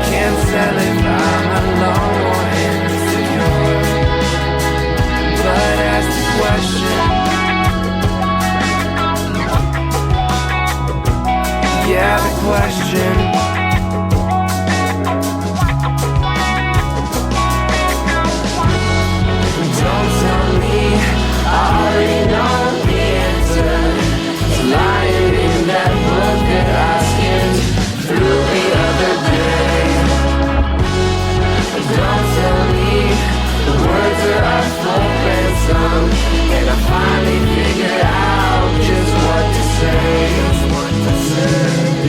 Can't tell if I'm alone or insecure. But ask the question. Yeah, the question. Don't tell me I already know the answer. It's lying in that book that I skimmed through the other day. Don't tell me the words are up for ransom, and I finally figured out just what to say.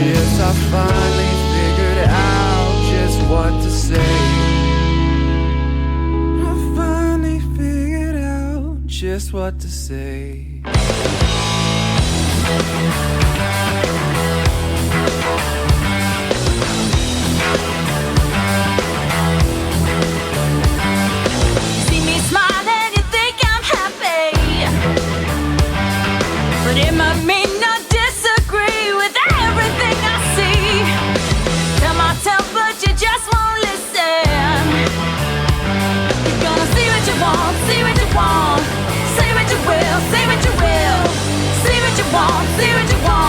Yes, I finally figured out just what to say. I finally figured out just what to say. See me smile and you think I'm happy, but it might mean not disagree with everything I see. Tell myself, but you just won't listen. You're gonna see what you want, see what you want, say what you will, say what you will, see what you want, see what you want.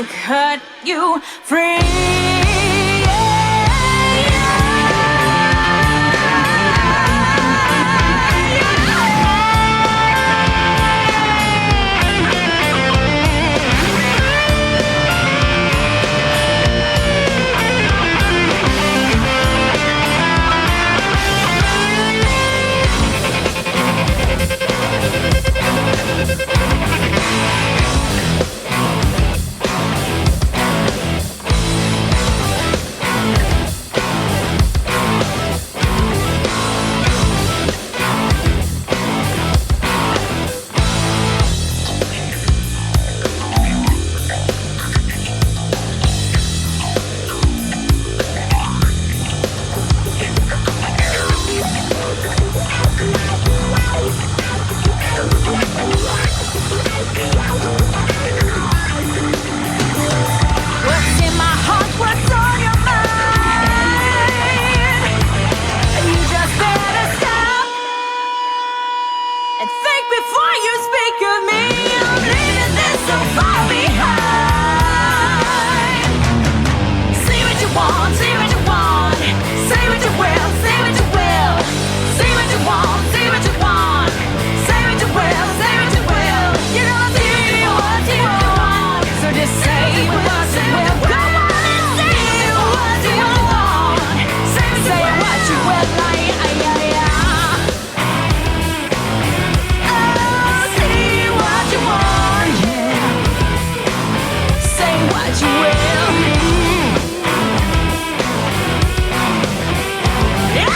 to cut you free. What's in my heart? What's on your mind? You just better stop and think before you speak of me. I'm leaving this so far behind. See what you want, see what you want. Say what you will, say what you will. See what you want, see what you want. Say what you will, say what you will. You know I see what you want, see what you want. So just say what you will. Go on and say what you want. Say what you will, Oh, see what you want, yeah. Say what you will. Yeah.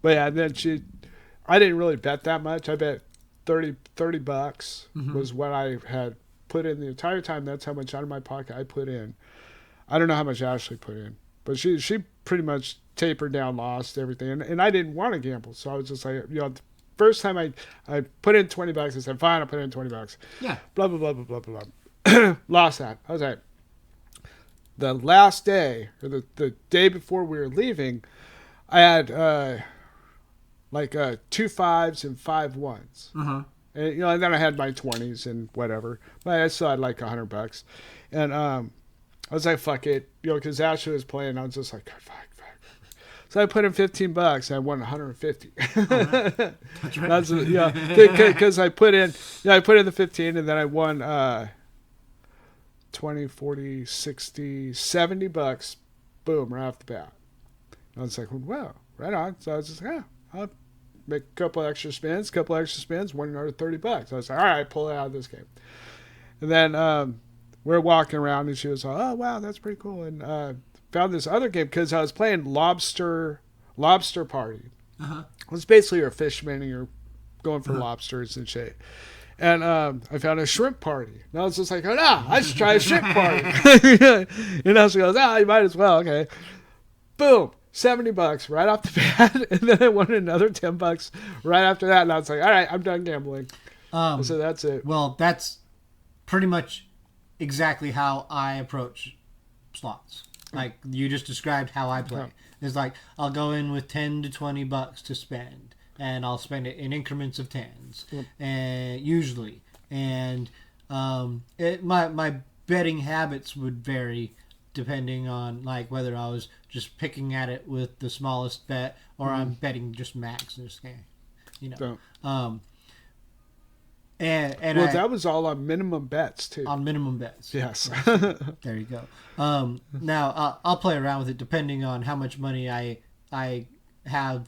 But yeah, then I didn't really bet that much. I bet $30 was what I had put in the entire time. That's how much out of my pocket I put in. I don't know how much Ashley put in, but she pretty much tapered down, lost everything, and I didn't want to gamble, so I was just like, the first time I put in $20, I said, fine, I'll put in $20. Yeah. Blah blah blah blah blah blah. Lost that. I was like, the last day or the day before we were leaving, I had like 2 5s and 5 1s. And and then I had my 20s and whatever, but I still had like $100, and I was like, fuck it, because Ashley was playing. I was just like, fuck. So I put in $15. I won 150. That's right. Because I put in the 15, and then I won 20, 40, 60, $70. Boom, right off the bat. I was like, wow, right on. So I was just like, I'll make a couple extra spins, won another $30. I was like, all right, pull it out of this game. And then we're walking around, and she was like, oh, wow, that's pretty cool. And found this other game because I was playing Lobster Party. It was basically you're a fisherman and you're going for lobsters and shit. And I found a shrimp party. And I was just like, oh, no, I should try a shrimp party. And she goes, you might as well. Okay. Boom. $70 right off the bat. And then I won another $10 right after that. And I was like, all right, I'm done gambling. So that's it. Well, that's pretty much exactly how I approach slots. Like you just described how I play. It's like I'll go in with $10 to $20 to spend, and I'll spend it in increments of tens, and usually. And my betting habits would vary depending on like whether I was just picking at it with the smallest bet or I'm betting just max in this game. And that was all on minimum bets too. On minimum bets. Yes. There you go. Now I'll play around with it depending on how much money I have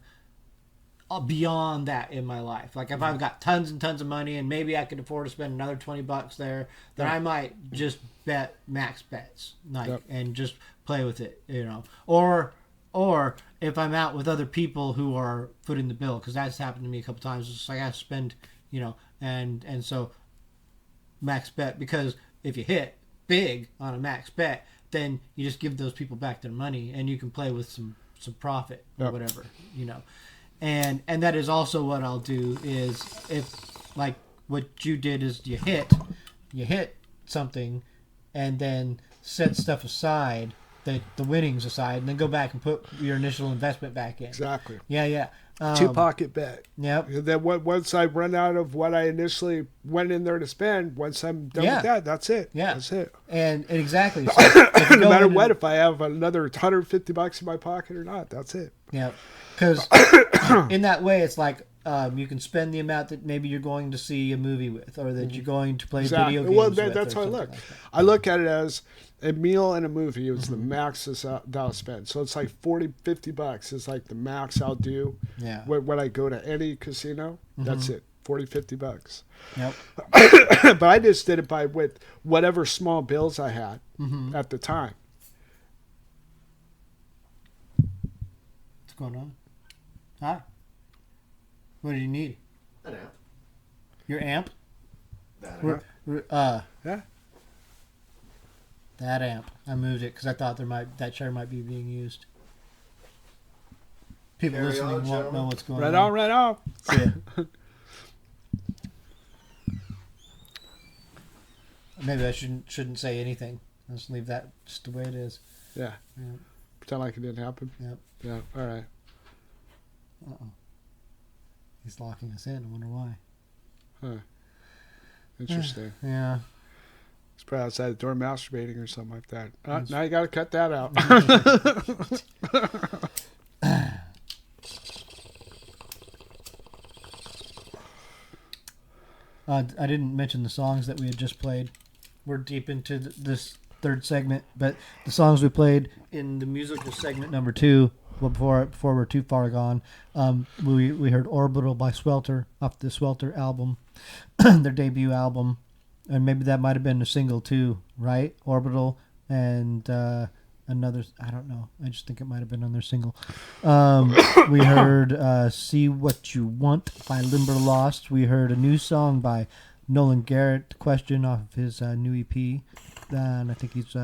beyond that in my life. Like if I've got tons and tons of money and maybe I could afford to spend another $20 there, then I might just bet max bets, and just play with it, Or if I'm out with other people who are footing the bill, because that's happened to me a couple times. It's like I have to spend, and so max bet, because if you hit big on a max bet, then you just give those people back their money and you can play with some profit or whatever, And that is also what I'll do is if like what you did is you hit something and then set stuff aside, the winnings aside, and then go back and put your initial investment back in. Exactly. Yeah. 2-pocket bet. Yep. And then once I run out of what I initially went in there to spend, once I'm done with that, that's it. Yeah. That's it. And exactly. So no matter what, if I have another $150 in my pocket or not, that's it. Yeah. Because in that way, it's like you can spend the amount that maybe you're going to see a movie with, or that you're going to play video games well, with. That's how I look. Like I look at it as a meal and a movie. It was the max that I'll spend. So it's like $40-$50 is like the max I'll do. Yeah. When I go to any casino, that's it. $40-$50. Yep. But I just did it with whatever small bills I had at the time. What's going on? Huh? What do you need? An amp. Your amp? Yeah. That amp. I moved it because I thought that chair might be being used. People Carry listening on, won't know what's going Right on. Right on. Yeah. Maybe I shouldn't say anything. I'll just leave that just the way it is. Yeah. Pretend like it didn't happen. Yep. Yeah. All right. Uh-oh. He's locking us in. I wonder why. Huh. Interesting. Yeah. He's probably outside the door masturbating or something like that. Now you got to cut that out. I didn't mention the songs that we had just played. We're deep into this third segment, but the songs we played in the musical segment number 2, before we're too far gone, we heard Orbital by Swelter off the Swelter album, their debut album, and maybe that might have been a single too, right? Orbital and another, I don't know. I just think it might have been on their single. We heard See What You Want by Limberlost. We heard a new song by Nolan Garrett, Question, off of his new EP. And I think he's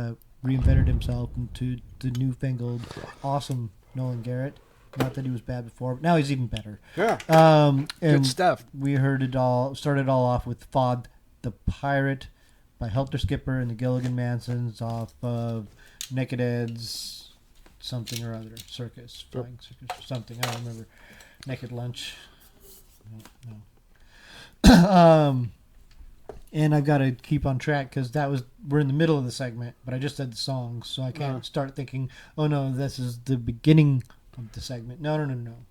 reinvented himself into the newfangled, awesome Nolan Garrett. Not that he was bad before, but now he's even better. Yeah. And Good stuff. We started all off with Fod the Pirate by Helter Skipper and the Gilligan Mansons off of Naked Ed's something or other. Circus. Flying Circus or something. I don't remember. Naked Lunch. No. And I've got to keep on track because we're in the middle of the segment, but I just said the songs, so I can't start thinking, oh no, this is the beginning of the segment. No.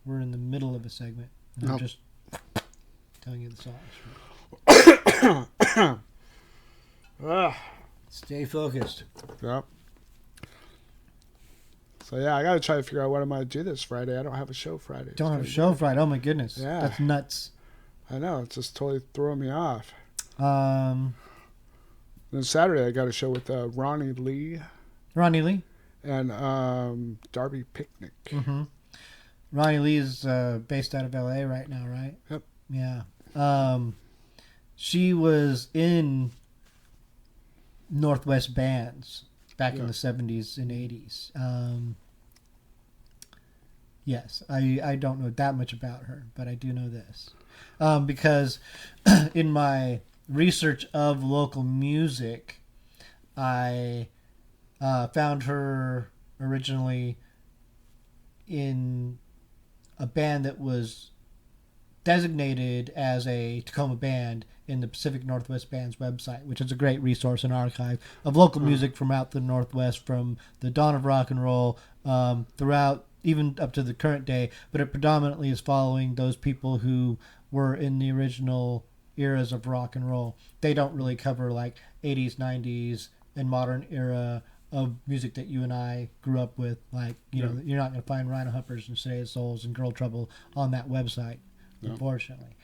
We're in the middle of a segment. And I'm just telling you the songs. Stay focused. Yep. So yeah, I got to try to figure out what I'm going to do this Friday. I don't have a show Friday. Don't have a show Friday. Oh my goodness. Yeah. That's nuts. I know. It's just totally throwing me off. Then Saturday I got a show with Ronnie Lee and Darby Picnic. Mm-hmm. Ronnie Lee is based out of LA right now, right? Yep. Yeah. She was in Northwest bands back in the 70s and 80s. Yes, I don't know that much about her, but I do know this. Because in my research of local music, I found her originally in a band that was designated as a Tacoma band in the Pacific Northwest Band's website, which is a great resource and archive of local music from out the Northwest, from the dawn of rock and roll throughout, even up to the current day, but it predominantly is following those people who were in the original eras of rock and roll. They don't really cover like 80s, 90s, and modern era of music that you and I grew up with. Like, you know, you're not going to find Rhino Humpers and Sedated Souls and Girl Trouble on that website, unfortunately.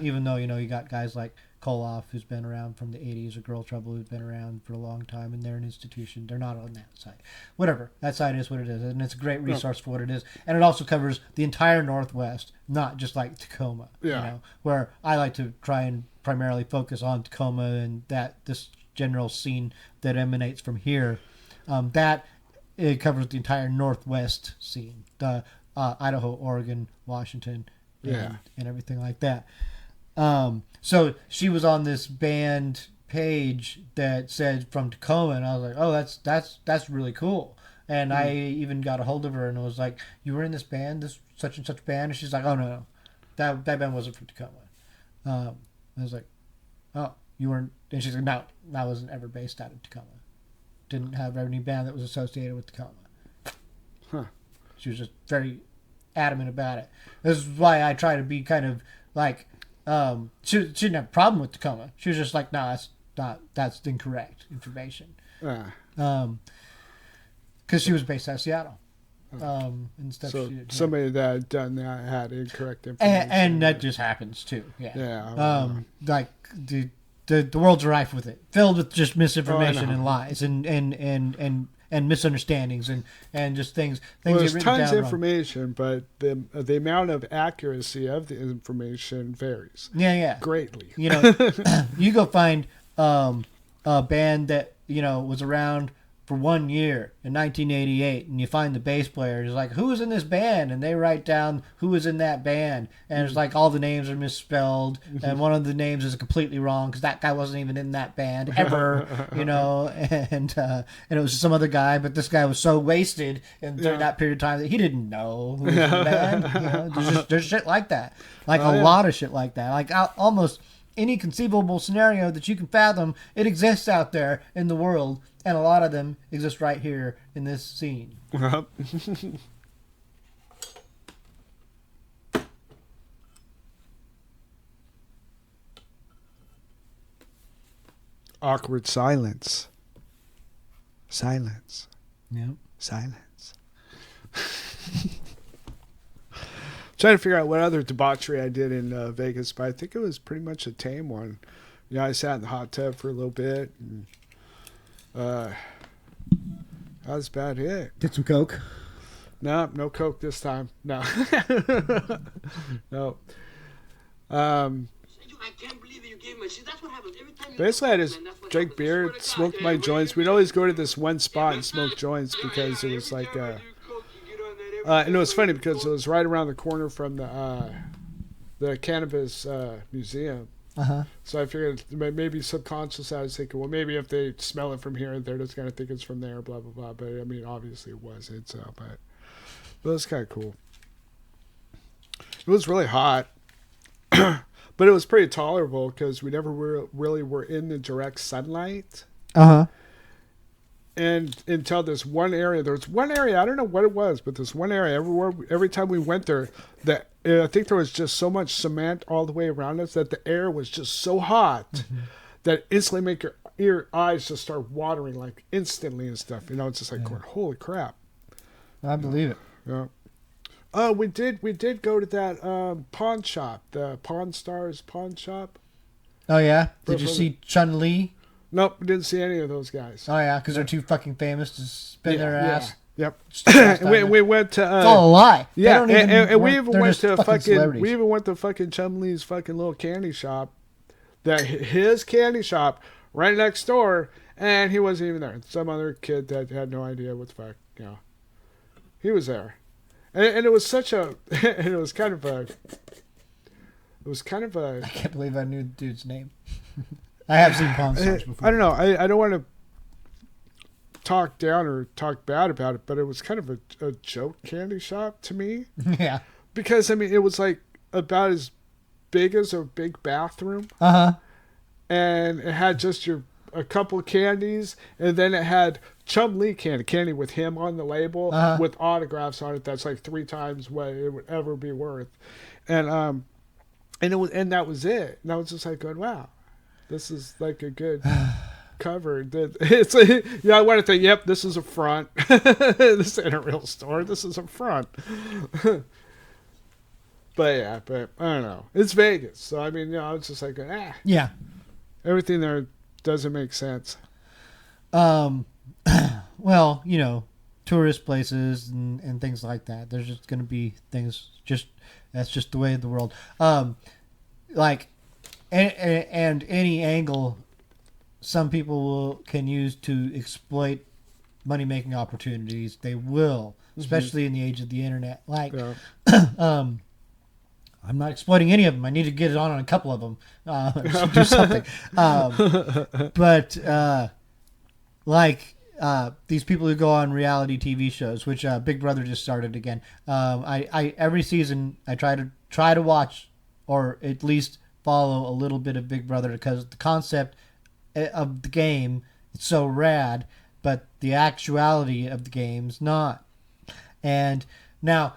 Even though, you know, you got guys like Koloff, who's been around from the 80s, or Girl Trouble, who's been around for a long time, and they're an institution. They're not on that site. Whatever. That site is what it is, and it's a great resource for what it is. And it also covers the entire Northwest, not just like Tacoma. Yeah. You know, where I like to try and primarily focus on Tacoma and this general scene that emanates from here. It covers the entire Northwest scene. The Idaho, Oregon, Washington, and everything like that. So she was on this band page that said from Tacoma, and I was like, oh, that's really cool. And I even got a hold of her and was like, you were in this band, this such and such band? And she's like, oh no, that band wasn't from Tacoma. I was like, oh, you weren't? And she's like, no, I wasn't ever based out of Tacoma. Didn't have any band that was associated with Tacoma. Huh. She was just very adamant about it. This is why I try to be kind of like, she didn't have a problem with Tacoma. She was just like, no, that's incorrect information. Because she was based out of Seattle. And stuff. So somebody that had done that had incorrect information. And that just happens too. Yeah. Like the world's rife with it, filled with just misinformation and lies and misunderstandings and just things. Well, there's tons of information, but the amount of accuracy of the information varies. Yeah. Greatly. You know, you go find a band that, you know, was around for 1 year in 1988, and you find the bass player. He's like, who was in this band? And they write down who was in that band, and it's like all the names are misspelled, and one of the names is completely wrong because that guy wasn't even in that band ever, you know. And it was some other guy, but this guy was so wasted during that period of time that he didn't know who was in the band. You know, there's shit like that, like a lot of shit like that, like almost any conceivable scenario that you can fathom. It exists out there in the world. And a lot of them exist right here in this scene. Awkward silence. Silence. Yep. Silence. Trying to figure out what other debauchery I did in Vegas, but I think it was pretty much a tame one. You know, I sat in the hot tub for a little bit, and that was about it. Did some coke? No coke this time. No. No. I can't believe you gave me. See, that's what happens. Basically, I just drank beer, smoked my joints. We'd always go to this one spot and smoke joints because it was like, and it was funny because it was right around the corner from the Cannabis museum. Uh-huh. So I figured maybe subconscious I was thinking, well, maybe if they smell it from here, they're just going to think it's from there, blah, blah, blah. But, I mean, obviously it wasn't. So, but it was kind of cool. It was really hot. But it was pretty tolerable because we never really were in the direct sunlight. Uh-huh. And until this one area, there was one area, I don't know what it was, but this one area, every time we went there, that I think there was just so much cement all the way around us that the air was just so hot that instantly make your eyes just start watering like instantly and stuff. You know, it's just like, going, holy crap. I believe it. Yeah. Oh, we did go to that pawn shop, the Pawn Stars pawn shop. Oh, yeah? Did you see Chun-Li? Nope, we didn't see any of those guys. Oh, yeah, because they're too fucking famous to spin their ass. Yep. we went to. It's all a lie. Yeah, and we even went to fucking Chun-Li's fucking little candy shop. His candy shop right next door, and he wasn't even there. Some other kid that had no idea what the fuck, you know. He was there. And it was such a. And it was kind of a. I can't believe I knew the dude's name. I have seen Pawn Stars before. I don't know. I don't want to talk down or talk bad about it, but it was kind of a joke candy shop to me. Yeah. Because, I mean, it was like about as big as a big bathroom. Uh-huh. And it had just a couple candies, and then it had Chun-Li candy with him on the label with autographs on it. That's like 3 times what it would ever be worth. And that was it. And I was just like going, wow. This is like a good cover. It's I want to think, yep, this is a front. This ain't a real store. This is a front. But I don't know. It's Vegas. So, I mean, I was just like, Yeah. Everything there doesn't make sense. Well, tourist places and things like that. There's just going to be things, that's just the way of the world. And any angle some people can use to exploit money-making opportunities, they will, especially in the age of the internet. I'm not exploiting any of them. I need to get it on a couple of them. Do something. These people who go on reality TV shows, which Big Brother just started again. I every season I try to watch or at least follow a little bit of Big Brother because the concept of the game is so rad, but the actuality of the game's not. And now,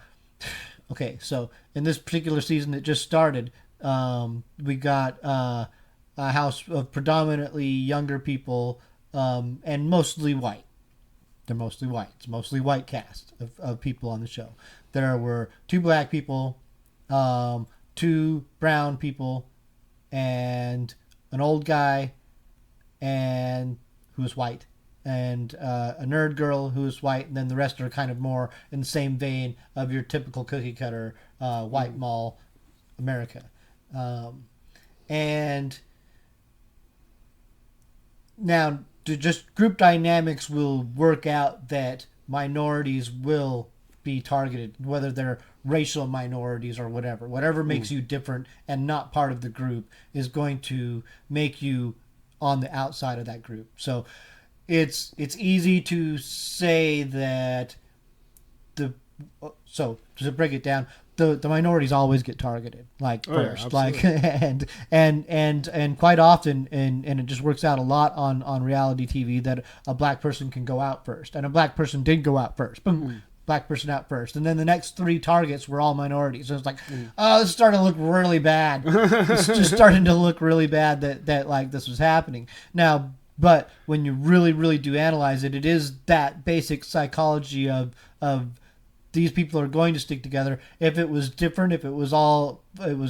okay, so in this particular season that just started, we got a house of predominantly younger people and mostly white. They're mostly white. It's a mostly white cast of people on the show. There were 2 black people, 2 brown people, and an old guy and who was white, and a nerd girl who was white, and then the rest are kind of more in the same vein of your typical cookie cutter white mall America. And now just group dynamics will work out that minorities will be targeted, whether they're racial minorities or whatever makes you different and not part of the group is going to make you on the outside of that group. So it's easy to say that so to break it down, the minorities always get targeted first, and quite often, and it just works out a lot on reality TV that a black person can go out first, and a black person did go out first. Boom. Black person out first, and then the next 3 targets were all minorities. So it's like, oh, this is starting to look really bad. It's just starting to look really bad that like this was happening now. But when you really, really do analyze it, it is that basic psychology of these people are going to stick together. If it was different, if it was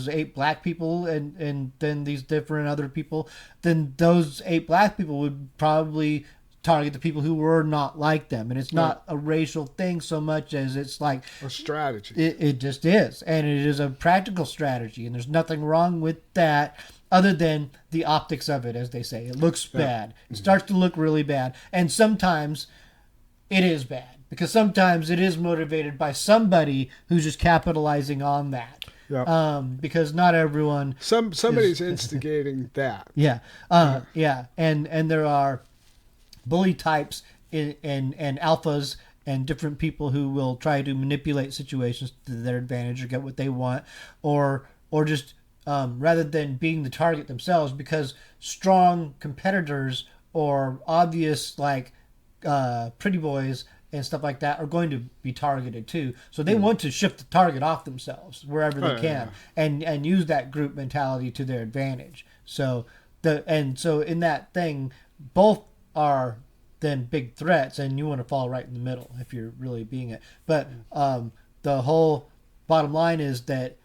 8 black people and then these different other people, then those 8 black people would probably target the people who were not like them. And it's not a racial thing so much as it's like a strategy. It just is. And it is a practical strategy, and there's nothing wrong with that. other than the optics of it, as they say. It looks bad. It starts to look really bad. And sometimes it is bad, because sometimes it is motivated by somebody who's just capitalizing on that. Yeah. Because not everyone... Somebody's instigating that. Yeah. Yeah. And there are bully types and alphas and different people who will try to manipulate situations to their advantage or get what they want, or just rather than being the target themselves, because strong competitors or obvious like pretty boys and stuff like that are going to be targeted too. So they want to shift the target off themselves wherever they can, and use that group mentality to their advantage. So in that thing, both are then big threats, and you want to fall right in the middle if you're really being it. But the whole bottom line is that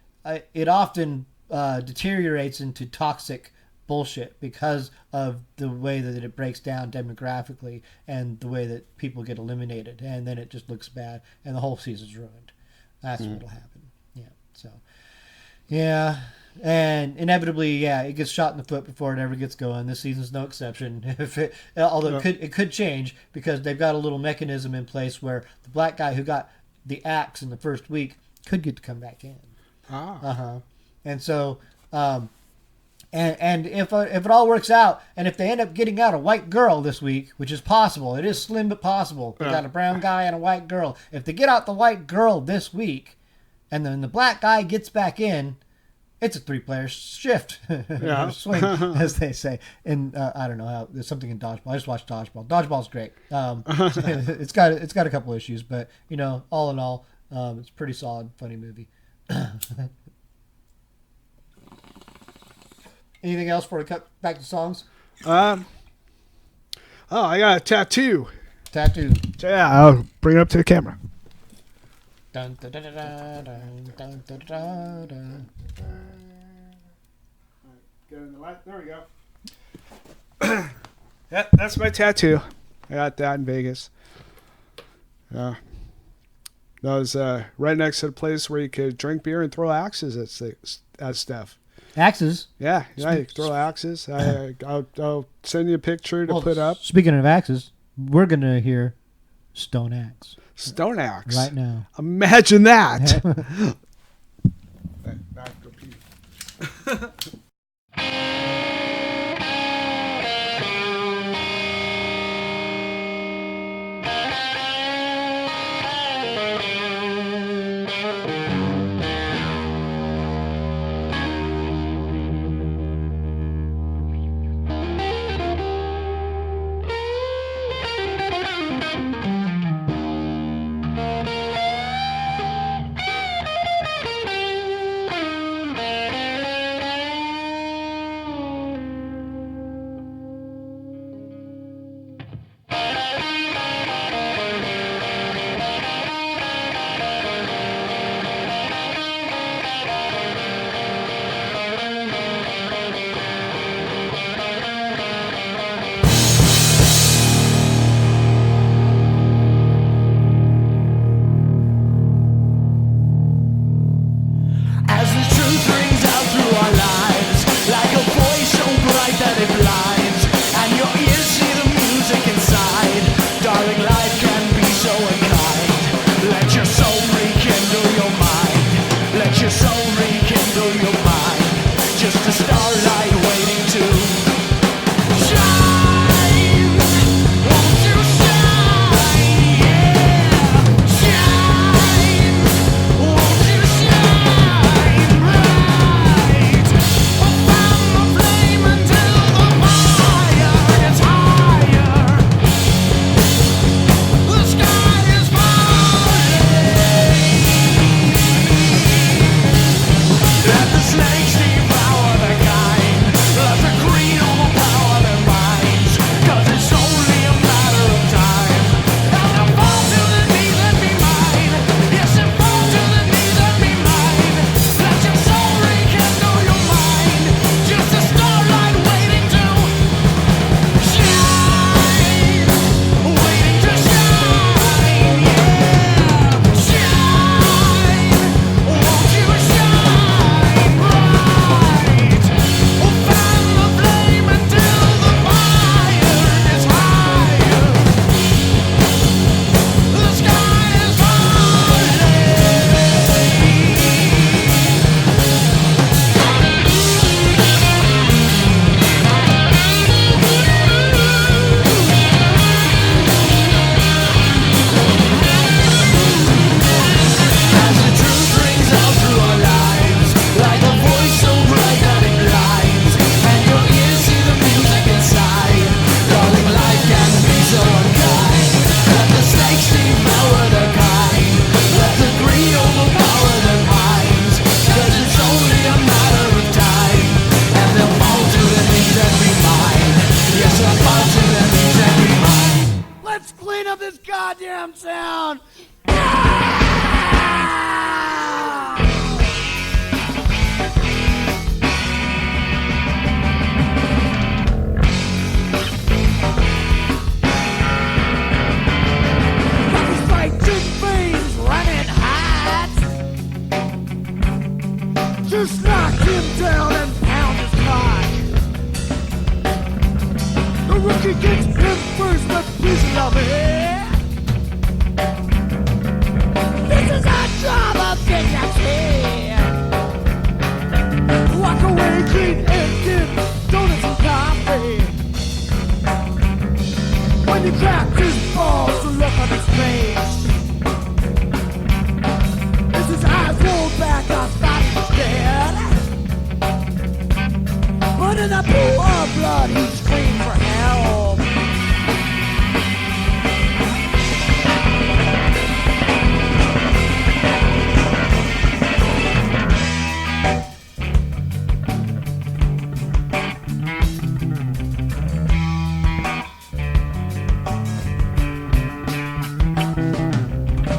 it often deteriorates into toxic bullshit because of the way that it breaks down demographically and the way that people get eliminated, and then it just looks bad and the whole season's ruined. That's what'll happen. Yeah. So yeah. And inevitably, it gets shot in the foot before it ever gets going. This season's no exception. Although it could change, because they've got a little mechanism in place where the black guy who got the axe in the first week could get to come back in. And so, and if it all works out, and if they end up getting out a white girl this week, which is possible, it is slim but possible. They got a brown guy and a white girl. If they get out the white girl this week, and then the black guy gets back in, it's a 3-player shift, swing, as they say. And I don't know how. There's something in dodgeball. I just watched dodgeball. Dodgeball's great. It's got a couple issues, but all in all, it's a pretty solid, funny movie. Anything else before we cut back to songs? I got a tattoo. Tattoo. Yeah, I'll bring it up to the camera. Dun, dun, dun, dun, dun, dun, dun, dun, dun. Get in the light. There we go. Yeah, that's my tattoo. I got that in Vegas. That was right next to the place where you could drink beer and throw axes at stuff. Axes? Yeah, you can throw axes. I'll send you a picture to put up. Speaking of axes, we're going to hear Stone Axe. Stone Axe. Right now. Imagine that. sound. Just knock him down and pound his clock. The rookie gets him first, but please allow me. This is our job of dignity. Walk away clean and give donuts and coffee. When you crack his balls, the look on his face. As his eyes rolled back, I thought he was dead. But in a pool of blood, he screamed for help.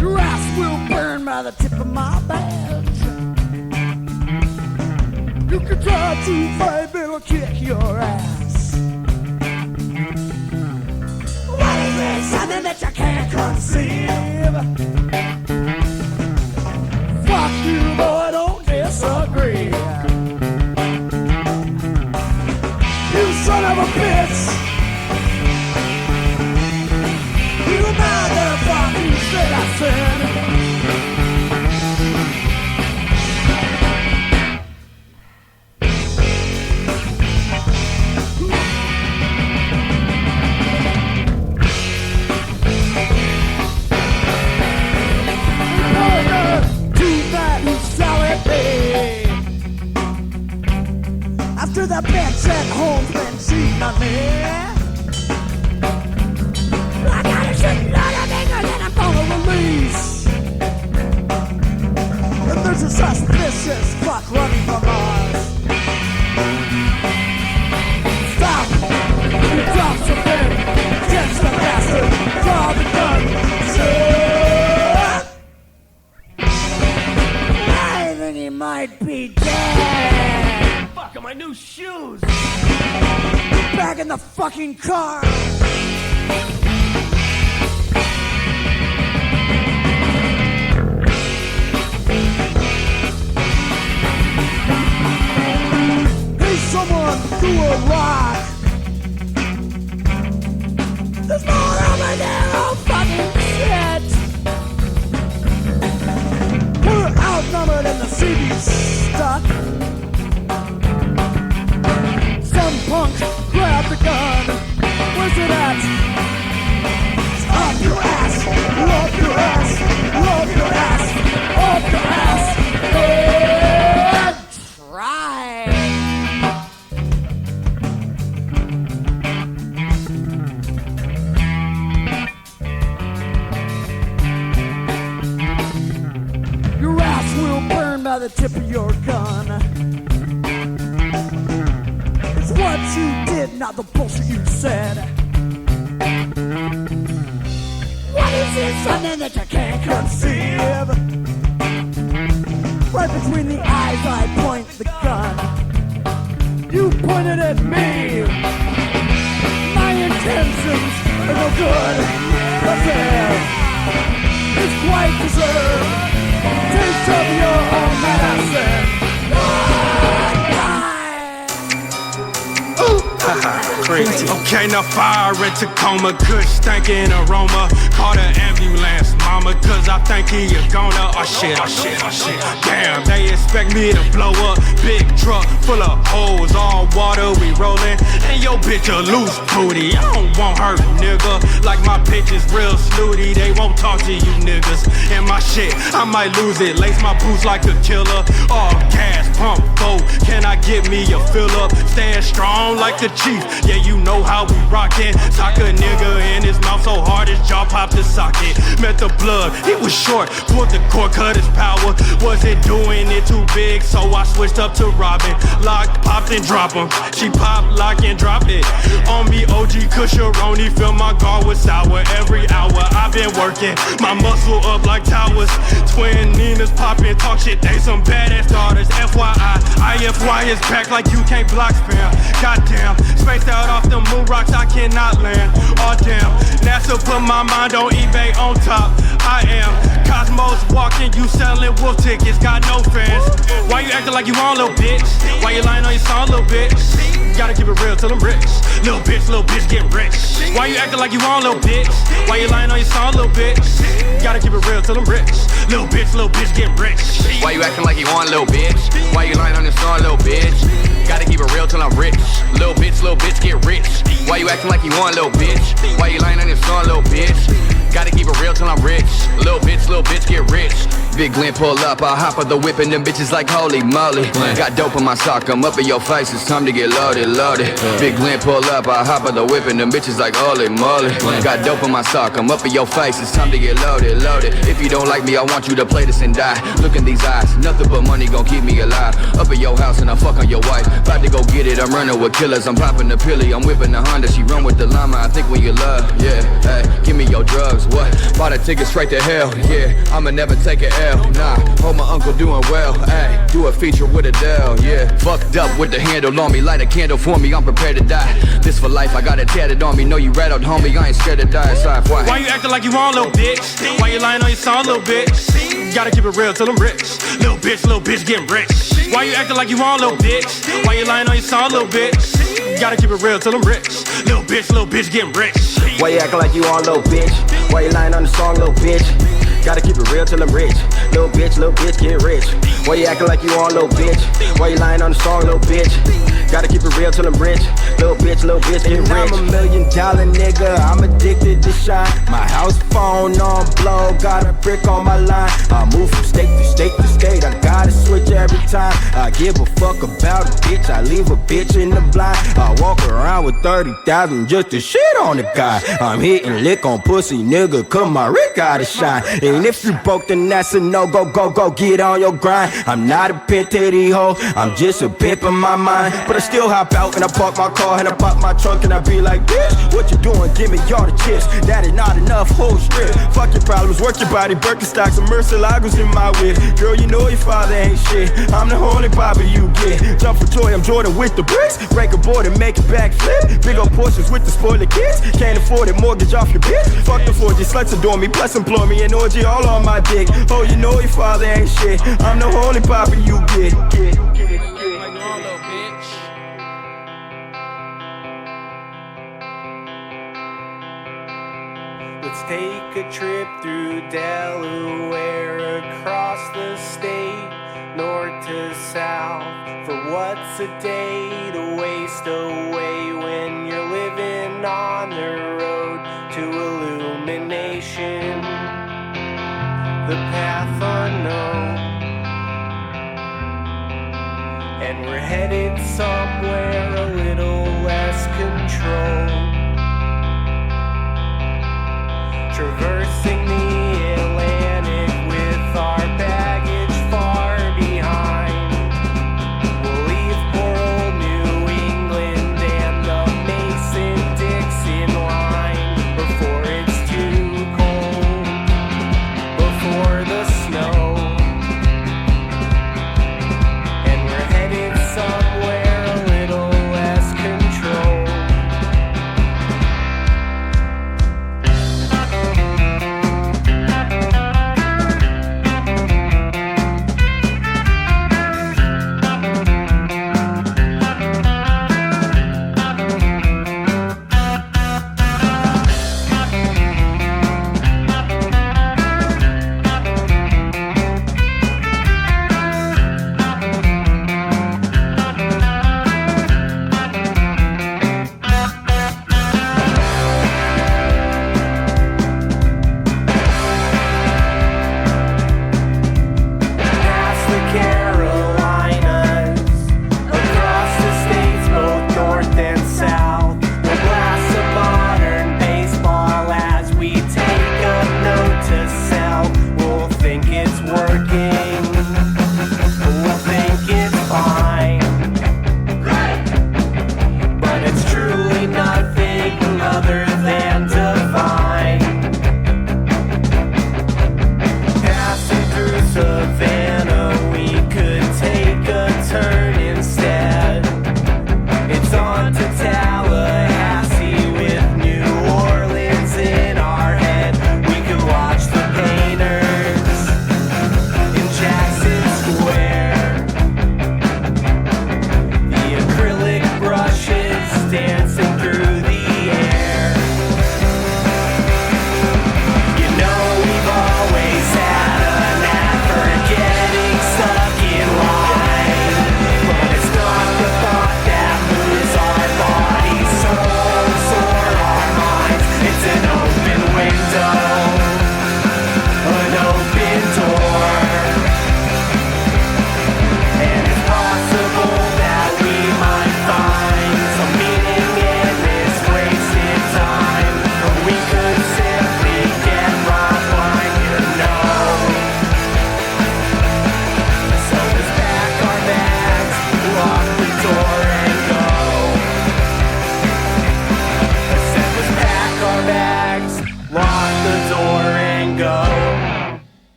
Your ass will burn by the tip of my badge. You can try to fight, but I'll kick your ass. What is this? Something that you can't conceive. Fuck you, boy, don't disagree. You son of a bitch. You motherfucking shit I said. After the bitch at home's been cheating on me, I got a shitload of anger that I'm gonna release. And there's a suspicious fuck running from us. Stop! You drop something! Catch the bastard! Draw the gun! Shoot! I think he might be dead! Fuck, are my new shoes! Back in the fucking car! Hey, someone threw a rock! There's more over there, oh fucking shit! We're outnumbered and the city's stuck. Some punk grab the gun. Where's it at? It's up your ass, love your ass, love your ass, up your ass, and try. Your ass will burn by the tip of your gun. It's what you did, not the bullshit you said. What is this? Something that you can't conceive. Right between the eyes I point the gun. You pointed at me. My intentions are no good, but there. It's quite deserved. Taste of your own medicine. Crazy. Okay, now fire in Tacoma, good stinking aroma. Call the ambulance, mama, cause I think he a goner. Oh shit, oh shit, oh shit. Damn, they expect me to blow up. Big truck full of hoes, all water, we rolling. And your bitch a loose booty. I don't want her, nigga. Like my bitch is real snooty, they won't talk to you niggas. And my shit, I might lose it. Lace my boots like a killer. All gas, pump, go. Can I get me a fill up? Stand strong like the chief. Yeah, you know how we rockin'. Sock a nigga in his mouth so hard his jaw popped the socket. Met the blood, he was was short. Pulled the cord, cut his power. Wasn't doing it too big, so I switched up to robbing. Lock, popped and drop him. She pop, lock and drop it. On me, OG Cusharoni, fill my guard with sour every hour. I've been working my muscle up like towers. Twin Ninas popping, talk shit, they some badass daughters. FYI, IFY is back like you can't block spam. Goddamn, spaced out off the moon rocks, I cannot land. Oh damn, NASA put my mind on eBay on top. I am Cosmos walking, you selling wolf tickets, got no fans. Why you acting like you on, little bitch? Why you lying on your song, little bitch? Gotta keep it real till I'm rich. Little bitch get rich. Why you acting like you on, little bitch? Why you lying on your song, little bitch? Gotta keep it real till I'm rich. Little bitch get rich. Why you acting like you on, little bitch? Why you lying on your song, little bitch? Gotta keep it real till I'm rich. Little bitch get rich. Why you acting like you on, little bitch? Why you lying on your song, little bitch? Gotta keep it real till I'm rich. Little bitch get rich. Big Glenn pull up, I hop of the whip and them bitches like holy moly. Got dope in my sock, I'm up in your face, it's time to get loaded. Big Glenn pull up, I hop of the whip and them bitches like holy moly. Got dope in my sock, I'm up in your face, it's time to get loaded. If you don't like me, I want you to play this and die. Look in these eyes, nothing but money gon' keep me alive. Up in your house and I fuck on your wife. About to go get it, I'm running with killers, I'm popping the pilly, I'm whipping the Honda, she run with the llama. I think when you love, yeah, hey, give me your drugs, what? Bought a ticket straight to hell, yeah, I'ma never take an L, nah, hope my uncle doing well, ayy, do a feature with Adele, yeah, fucked up with the handle on me, light a candle for me, I'm prepared to die, this for life, I got it tatted on me, know you rattled, homie, I ain't scared to die, aside, why you acting like you on, little bitch, why you lying on your song, little bitch, gotta keep it real till I'm rich, little bitch getting rich, why you acting like you on, little bitch, why you lying on your song, little bitch, gotta keep it real till I'm rich, little bitch getting rich, why you acting like you on, little bitch, why you lying on the song, little bitch? Gotta keep it real till I'm rich. Little bitch get rich. Why you acting like you on, little bitch? Why you lying on the song, little bitch? Gotta keep it real till I'm rich. Little bitch get rich. I'm $1 million nigga, I'm addicted to shine. My house phone on blow, got a brick on my line. I move from state to state to state, I gotta switch every time. I give a fuck about a bitch, I leave a bitch in the blind. I walk around with 30,000 just to shit on the guy. I'm hitting lick on pussy nigga, cause my Rick gotta shine. And if you broke, then that's a no, go, get on your grind. I'm not a pimp titty hoe, I'm just a pimp in my mind. But I still hop out and I park my car and I pop my trunk and I be like, bitch, what you doing? Give me all the chips. That is not enough, whole strip. Fuck your problems, work your body, Birkenstocks and Murcielagos in my whip. Girl, you know your father ain't shit. I'm the only papa you get. Jump for joy, I'm Jordan with the bricks. Break a board and make a backflip. Big old portions with the spoiler kids. Can't afford it, mortgage off your bitch. Fuck the 4G, sluts adore me, plus employ me and orgy all on my dick. Oh, you know your father ain't shit. I'm the only papa you get. Let's take a trip through Delaware, across the state, north to south. For what's a day to waste away when you're living on the road to illumination? The path unknown, and we're headed somewhere a little less controlled, traversing the Atlantic with our baggage far behind. We'll leave poor old New England and the Mason-Dixon line before it's too cold, before the snow, and we're headed somewhere a little less controlled.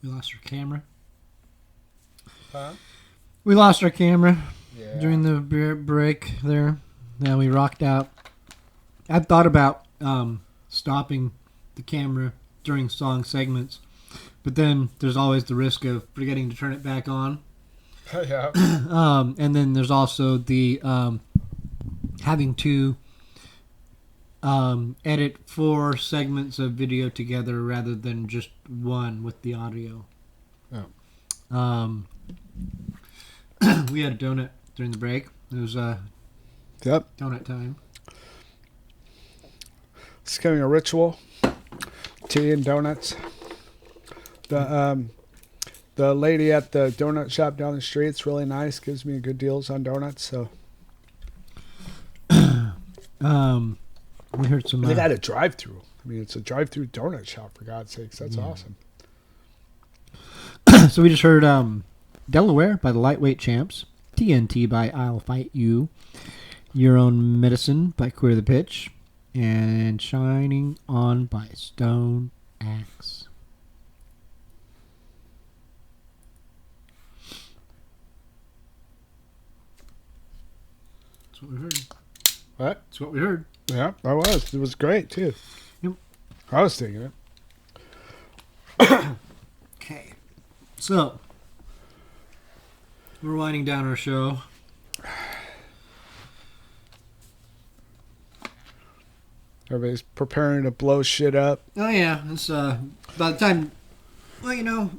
We lost our camera. Huh? We lost our camera Yeah. during the break there. Yeah, we rocked out. I've thought about stopping the camera during song segments, but then there's always the risk of forgetting to turn it back on. Yeah. And then there's also the having to edit 4 segments of video together rather than just one with the audio. Oh. We had a donut during the break. It was Yep. donut time. It's becoming a ritual. Tea and donuts. The lady at the donut shop down the street's really nice. Gives me good deals on donuts. So we heard some. they got a drive-through. I mean, it's a drive-through donut shop for God's sakes. That's awesome. So we just heard Delaware by the Lightweight Champs, TNT by I'll Fight You, Your Own Medicine by Queer the Pitch, and Shining On by Stone Axe. That's what we heard. What? That's what we heard. Yeah, that was. It was great too. Yep. I was thinking it. Okay. So, we're winding down our show. Everybody's preparing to blow shit up. Oh yeah, it's by the time. Well, you know,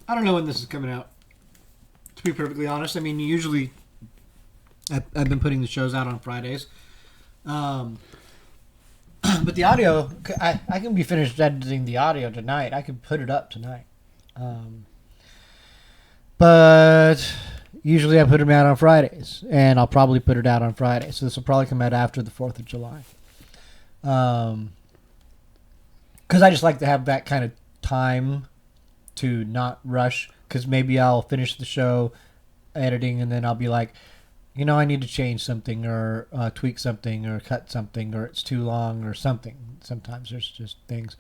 I don't know when this is coming out. To be perfectly honest, I mean, usually I've been putting the shows out on Fridays. But the audio, I can be finished editing the audio tonight. I can put it up tonight. But usually I put them out on Fridays, and I'll probably put it out on Friday. So this will probably come out after the 4th of July. Because I just like to have that kind of time to not rush. Because maybe I'll finish the show editing, and then I'll be like, you know, I need to change something or tweak something or cut something or it's too long or something. Sometimes there's just things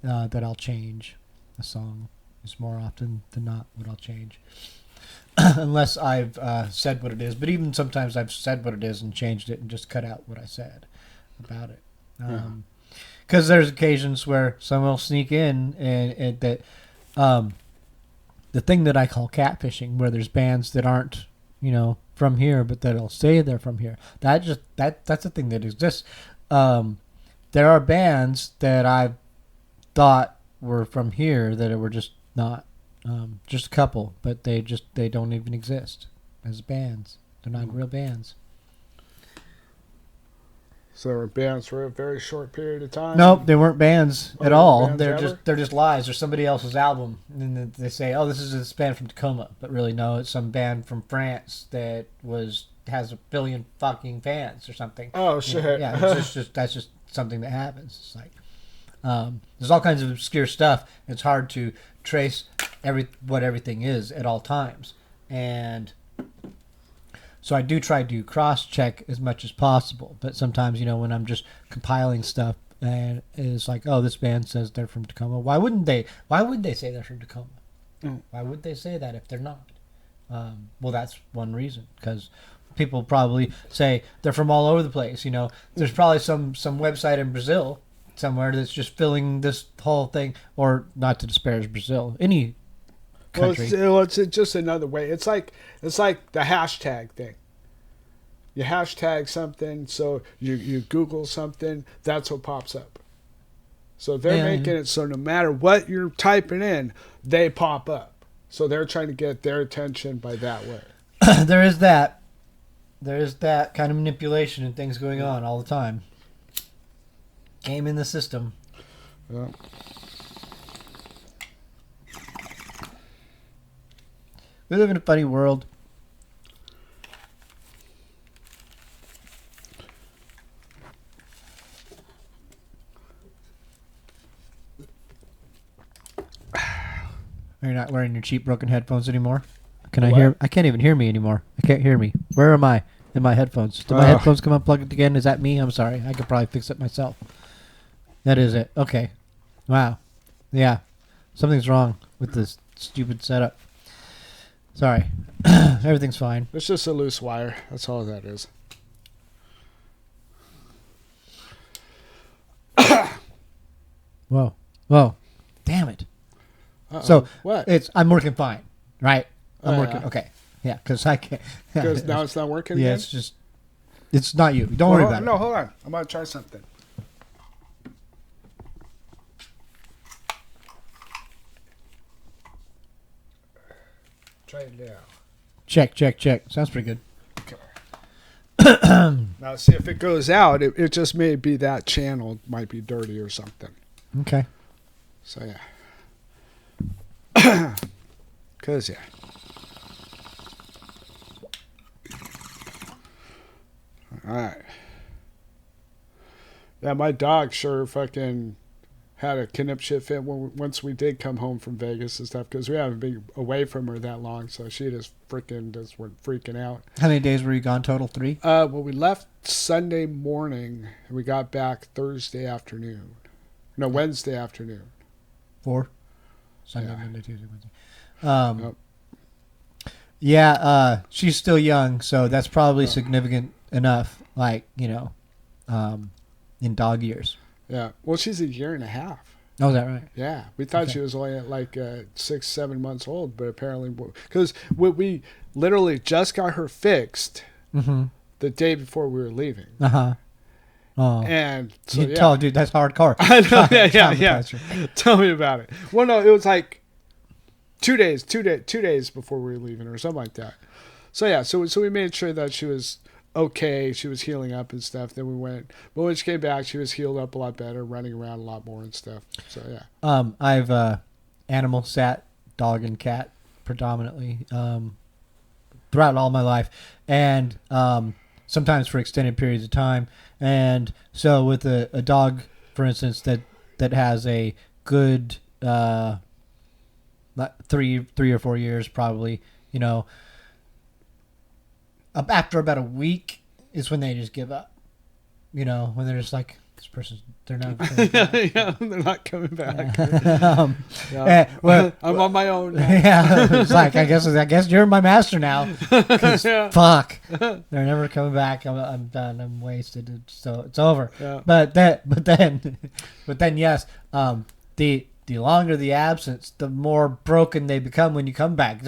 that I'll change. A song is more often than not what I'll change. Unless I've said what it is. But even sometimes I've said what it is and changed it and just cut out what I said about it. Because there's occasions where someone will sneak in and that the thing that I call catfishing, where there's bands that aren't, you know, from here, but that'll say they're from here. That's a thing that exists. There are bands that I thought were from here that were just not, just a couple, but they don't even exist as bands. They're not real bands. So they were bands for a very short period of time. Nope, they weren't bands at all. Bands They're just lies. They're somebody else's album, and then they say, "Oh, this is this band from Tacoma," but really, no, it's some band from France that has 1 billion fucking fans or something. Oh shit! You know, yeah, it's just that's just something that happens. It's like there's all kinds of obscure stuff. It's hard to trace what everything is at all times, and so I do try to cross-check as much as possible. But sometimes, you know, when I'm just compiling stuff, and it's like, oh, this band says they're from Tacoma. Why would they say they're from Tacoma? Why would they say that if they're not? Well, that's one reason, because people probably say they're from all over the place. You know, there's probably some website in Brazil somewhere that's just filling this whole thing, or not to disparage Brazil, any country. Well, it's just another way. It's like the hashtag thing. You hashtag something, so you Google something, that's what pops up. So they're making it so no matter what you're typing in, they pop up. So they're trying to get their attention by that way. There is that kind of manipulation and things going on all the time. Game in the system. Yeah. We live in a funny world. You're not wearing your cheap broken headphones anymore? Can I hear? I can't even hear me anymore. I can't hear me. Where am I in my headphones? Did my headphones come unplugged again? Is that me? I'm sorry. I could probably fix it myself. That is it. Okay. Wow. Yeah. Something's wrong with this stupid setup. Sorry. Everything's fine. It's just a loose wire. That's all that is. Whoa. Damn it. Uh-oh. So what? I'm working fine, right? I'm Oh, working. yeah. Okay. Yeah, because I can't. Because now it's not working Yeah, again? it's not you. Don't worry about No, it. hold on. I'm going to try something. Try it now. Check. Sounds pretty good. Now, see if it goes out. It just may be that channel might be dirty or something. Okay. So, yeah. Because, yeah. All right. Yeah, my dog sure fucking had a conniption fit once we did come home from Vegas and stuff because we haven't been away from her that long, so she just went freaking out. How many days were you gone total? 3? Well, we left Sunday morning and we got back Thursday afternoon. No, Wednesday afternoon. 4? Sunday, Yeah. Monday, Tuesday, Wednesday. Yeah, she's still young, so that's probably significant enough, like, in dog years. Yeah. Well, she's 1.5 years. Oh, is that right? Yeah. We thought she was only at like 6-7 months old, but apparently, because we literally just got her fixed the day before we were leaving. Uh-huh. Oh. And so, you tell, dude, that's hardcore. I know, yeah. Tell me about it. Well, no, it was like 2 days before we were leaving or something like that. So yeah, so we made sure that she was okay. She was healing up and stuff. Then we went, but when she came back, she was healed up a lot better, running around a lot more and stuff. So yeah. I've animal sat, dog and cat predominantly throughout all my life, and sometimes for extended periods of time. And so with a dog, for instance, that has a good 3 or 4 years probably, after about a week is when they just give up. When they're just like, this person's, they're not coming back. Yeah, they're not coming back. Well, I'm on my own now. Yeah, it's like, I guess you're my master now. 'Cause fuck, they're never coming back. I'm done. I'm wasted. So it's over. Yeah. But then, yes, the longer the absence, the more broken they become when you come back. It's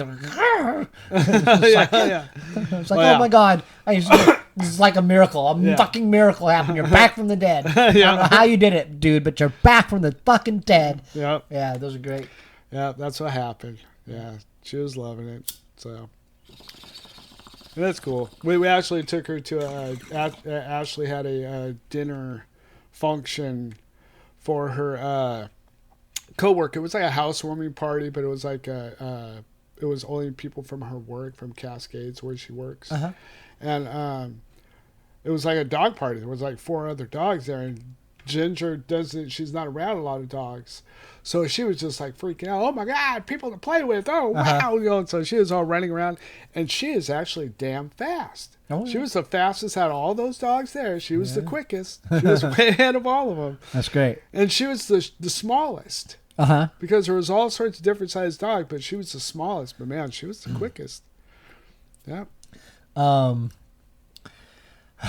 like, oh my God, this is like a miracle. A fucking miracle happened. You're back from the dead. I don't know how you did it, dude, but you're back from the fucking dead. Yeah. Yeah, those are great. Yeah, that's what happened. Yeah, she was loving it. So that's cool. We actually took her to Ashley had a dinner function for her co-worker. It was like a housewarming party, but it was like it was only people from her work, from Cascades where she works. Uh-huh. And it was like a dog party. There was like 4 other dogs there, and Ginger she's not around a lot of dogs. So she was just like freaking out. Oh my God, people to play with. Oh, wow. And so she was all running around, and she is actually damn fast. Oh, yeah. She was the fastest out of all those dogs there. She was the quickest. She was way ahead of all of them. That's great. And she was the smallest. Uh-huh. Because there was all sorts of different sized dogs, but she was the smallest. But man, she was the quickest. Yeah.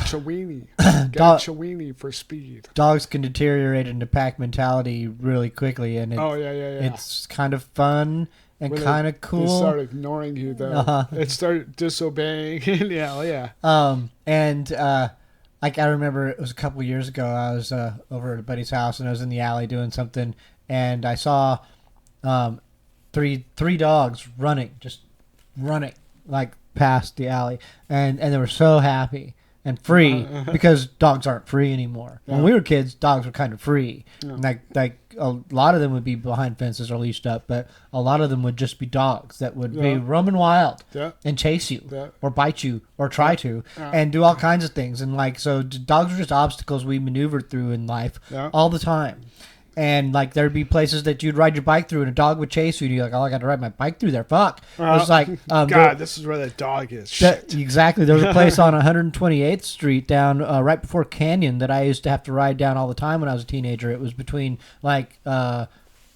Chewini. Chewini for speed. Dogs can deteriorate into pack mentality really quickly, and yeah. It's kind of fun and kind of cool. They start ignoring you though. It started disobeying. Yeah. Like I remember it was a couple years ago. I was over at a buddy's house, and I was in the alley doing something, and I saw three dogs running like past the alley, and they were so happy and free because dogs aren't free anymore. Yeah. When we were kids, dogs were kind of free. Yeah. Like a lot of them would be behind fences or leashed up, but a lot of them would just be dogs that would be roaming wild and chase you or bite you or try to and do all kinds of things. And like, so dogs are just obstacles we maneuvered through in life all the time. And like there'd be places that you'd ride your bike through, and a dog would chase you, and you're like, "Oh, I got to ride my bike through there." Fuck! It was like, God, this is where that dog is. Exactly. There was a place on 128th Street down right before Canyon that I used to have to ride down all the time when I was a teenager. It was between like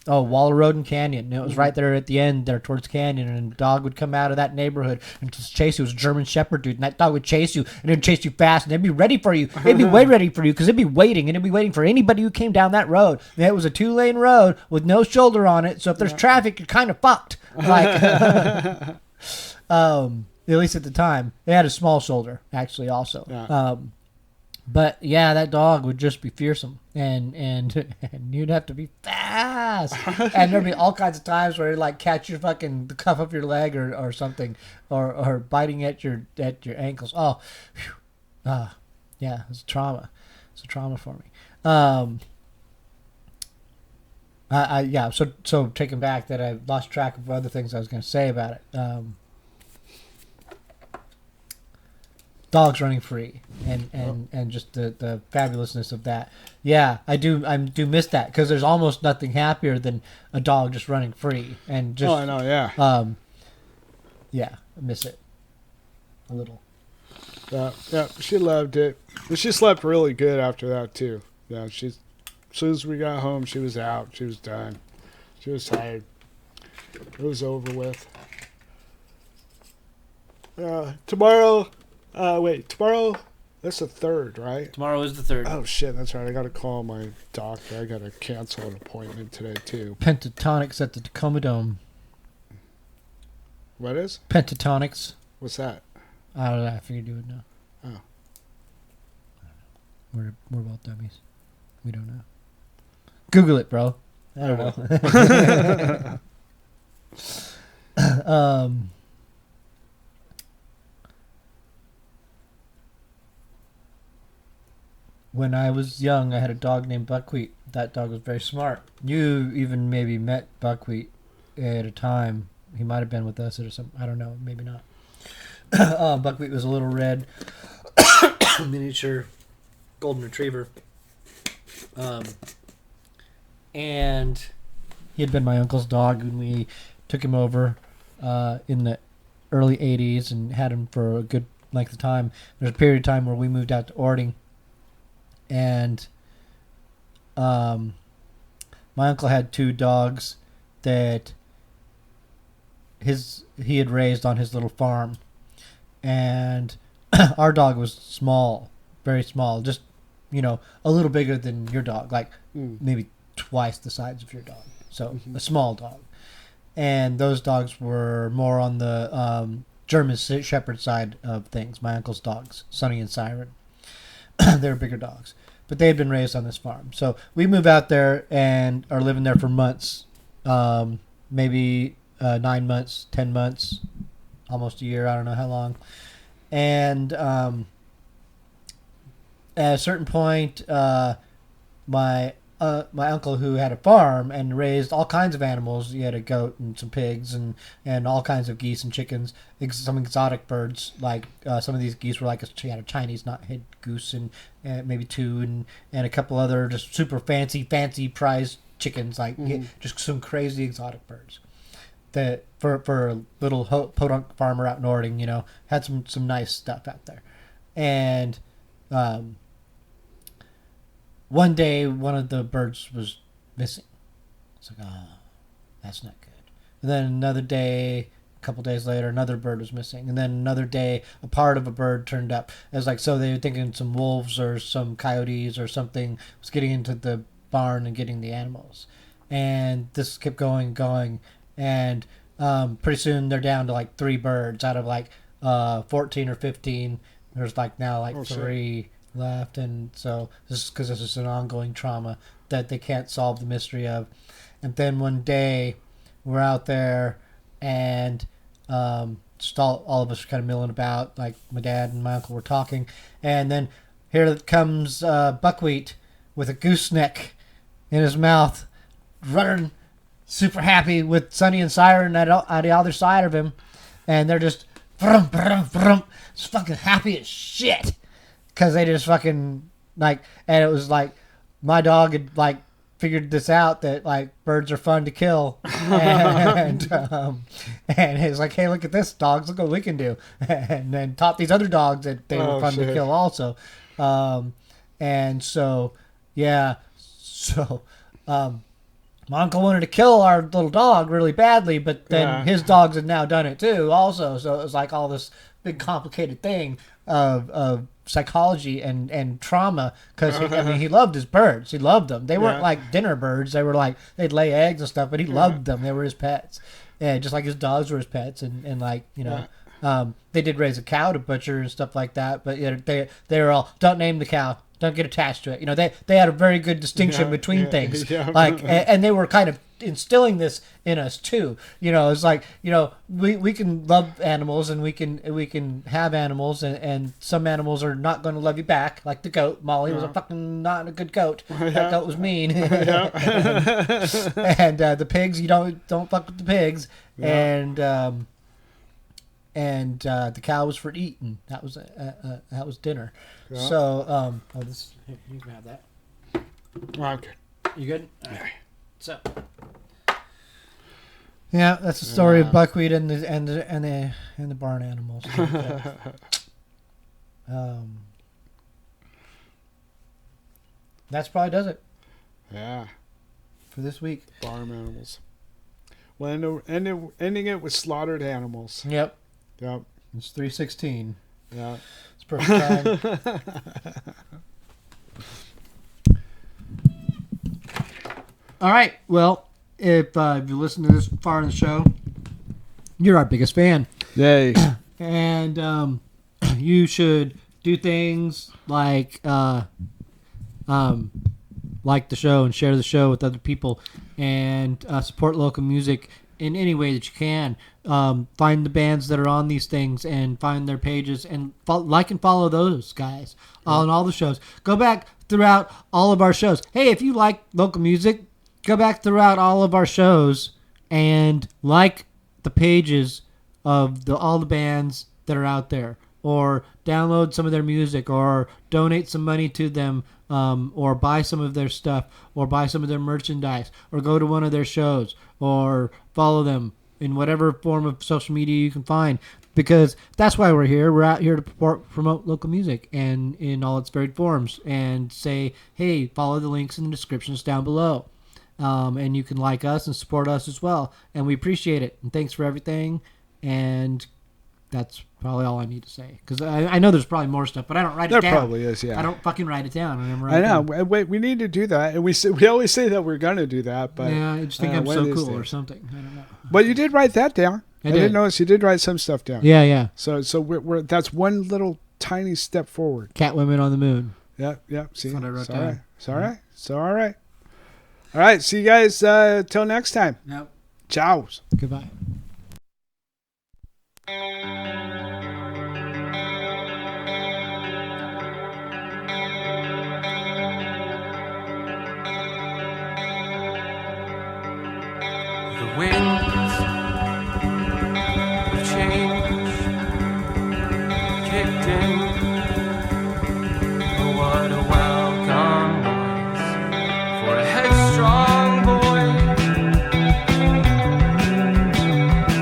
Waller Road and Canyon. And it was right there at the end there towards Canyon, and a dog would come out of that neighborhood and just chase you. It was a German Shepherd, dude, and that dog would chase you, and it'd chase you fast, and it'd be ready for you. It'd be way ready for you because it'd be waiting, and it'd be waiting for anybody who came down that road. And it was a 2-lane road with no shoulder on it, so if there's traffic, you're kind of fucked. Like, at least at the time. It had a small shoulder, actually, also. Yeah. But yeah, that dog would just be fearsome, and you'd have to be fast. And there'd be all kinds of times where it'd like catch the cuff of your leg or something, or biting at your ankles. Oh, yeah, it's trauma. It's a trauma for me. Yeah. So taken back that I lost track of other things I was going to say about it. Dogs running free and just the fabulousness of that. Yeah, I do miss that because there's almost nothing happier than a dog just running free and just. Oh, I know. Yeah. Yeah, I miss it a little. Yeah, she loved it. But she slept really good after that too. Yeah, as soon as we got home, she was out. She was done. She was tired. It was over with. Tomorrow. Tomorrow, that's the 3rd, right? Tomorrow is the 3rd. Oh, shit, that's right. I got to call my doctor. I got to cancel an appointment today, too. Pentatonics at the Tacoma Dome. What is? Pentatonics. What's that? I don't know. I figured you would know. Oh. We're both dummies. We don't know. Google it, bro. I don't know. When I was young, I had a dog named Buckwheat. That dog was very smart. You even maybe met Buckwheat at a time. He might have been with us or something. I don't know. Maybe not. Buckwheat was a little red miniature golden retriever. And he had been my uncle's dog when we took him over in the early 80s and had him for a good length of time. There's a period of time where we moved out to Ording. And my uncle had 2 dogs that he had raised on his little farm. And our dog was small, very small, just, a little bigger than your dog, like maybe twice the size of your dog. So a small dog. And those dogs were more on the German Shepherd side of things, my uncle's dogs, Sonny and Siren. They were bigger dogs. But they had been raised on this farm. So we move out there and are living there for months. Maybe 9 months, 10 months, almost a year. I don't know how long. And at a certain point, my uncle, who had a farm and raised all kinds of animals, he had a goat and some pigs and all kinds of geese and chickens, some exotic birds. Like some of these geese were like he had a Chinese knot-head goose and maybe 2 and a couple other just super fancy prize chickens, like just some crazy exotic birds. That for a little podunk farmer out in Ording, had some nice stuff out there. And one day, one of the birds was missing. It's like, oh, that's not good. And then another day, a couple days later, another bird was missing. And then another day, a part of a bird turned up. It was like, so they were thinking some wolves or some coyotes or something was getting into the barn and getting the animals. And this kept going. And pretty soon they're down to like 3 birds out of like 14 or 15. There's like now like 3 left, and so this is because this is an ongoing trauma that they can't solve the mystery of. And then one day we're out there and just all of us are kind of milling about, like my dad and my uncle were talking, and then here comes Buckwheat with a gooseneck in his mouth, running super happy with Sonny and Siren at the other side of him, and they're just vroom, vroom, vroom, just fucking happy as shit. Because they just fucking, like, and it was like, my dog had, figured this out, that, birds are fun to kill. And it's like, hey, look at this, dogs, look what we can do. And then taught these other dogs that they were fun to kill also. And so, yeah, My uncle wanted to kill our little dog really badly, but then his dogs had now done it too also. So it was like all this big complicated thing of psychology and trauma, because he loved his birds. He loved them. They weren't like dinner birds. They were like, they'd lay eggs and stuff, but he loved them. They were his pets. Yeah, just like his dogs were his pets. And like, you know, they did raise a cow to butcher and stuff like that, but you know, they were all, don't name the cow. Don't get attached to it. You know, they had a very good distinction between things. Yeah. Like, and they were kind of instilling this in us too. You know, it's like, you know, we can love animals and we can have animals, and some animals are not going to love you back. Like the goat. Molly was a fucking not a good goat. That goat was mean. and the pigs, you don't fuck with the pigs. Yeah. And the cow was for eating. That was dinner. Yeah. So, this, here, you can have that. Okay. You good? All right. So, yeah, that's the story of buckwheat and the barn animals. That's probably does it. Yeah. For this week. Farm animals. Well, ending it with slaughtered animals. Yep. Yep. It's 3:16. Yeah. It's perfect time. All right. Well, if you listen to this far in the show, you're our biggest fan. Yay. And you should do things like the show and share the show with other people, and support local music in any way that you can. Find the bands that are on these things and find their pages and like and follow those guys on all the shows. Go back throughout all of our shows. Hey, if you like local music, go back throughout all of our shows and like the pages of all the bands that are out there, or download some of their music, or donate some money to them, or buy some of their stuff, or buy some of their merchandise, or go to one of their shows, or follow them in whatever form of social media you can find, because that's why we're here. We're out here to promote local music and in all its varied forms, and say, hey, follow the links in the descriptions down below. And you can like us and support us as well. And we appreciate it. And thanks for everything. And that's probably all I need to say. Because I know there's probably more stuff, but I don't write it down. There probably is, yeah. I don't fucking write it down. I know. Wait, we need to do that. And we always say that we're going to do that. But yeah, I just think I'm so cool or something. I don't know. But you did write that down. I didn't notice you did write some stuff down. Yeah, yeah. So we're that's one little tiny step forward. Cat women on the moon. Yeah, yeah. See, that's what I wrote down. It's all right. It's all right. All right. See you guys till next time. Yep. Ciao. Goodbye. The winds of change kicked in. Oh, what a welcome noise for a headstrong boy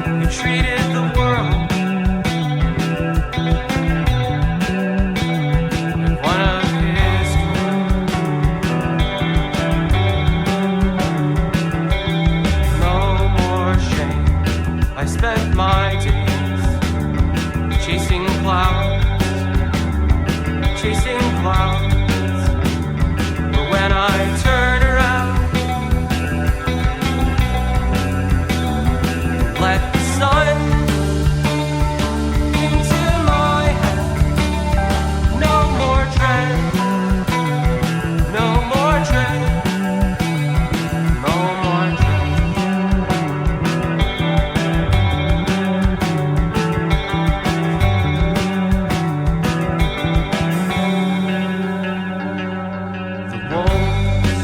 who treated the world like one of his I spent my days chasing clouds, but when I turn around, let the sun into my head, no more dread, no more dread, no more dread. The wolves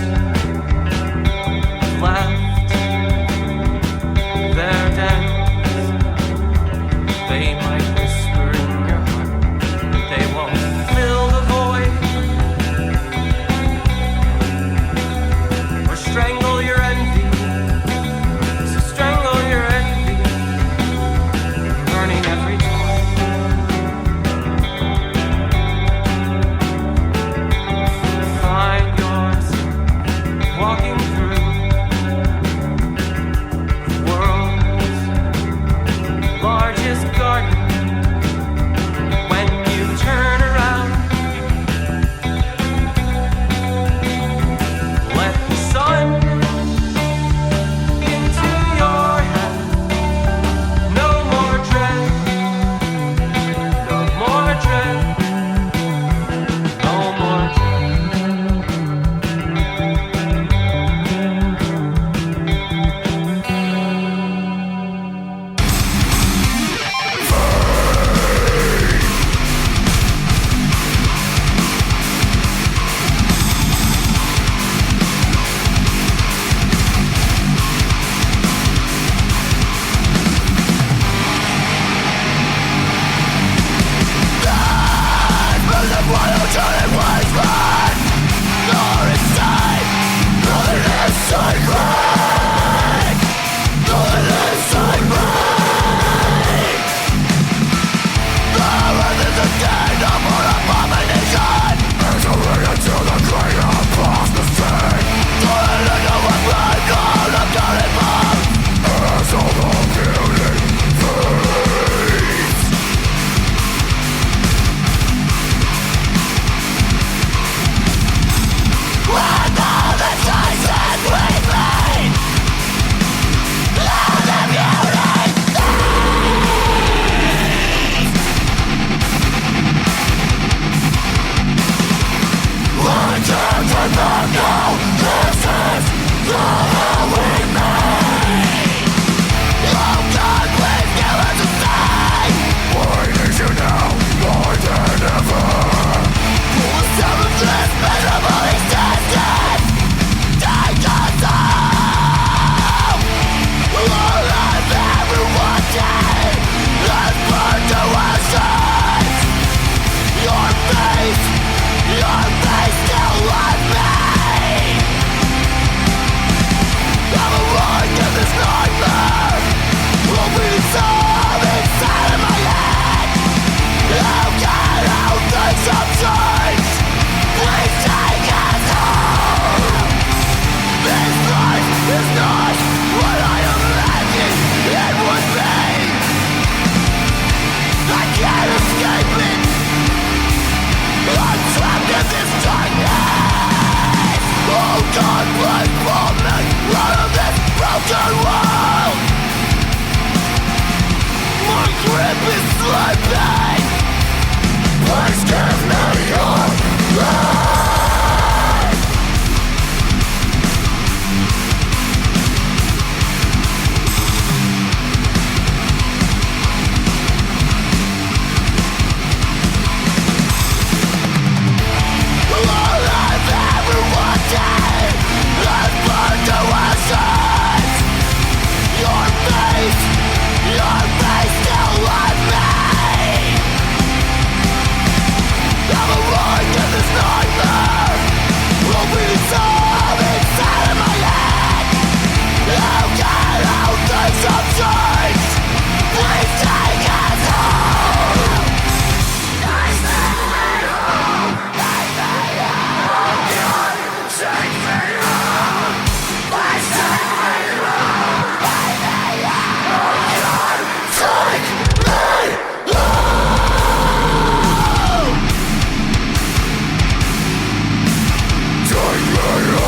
Take me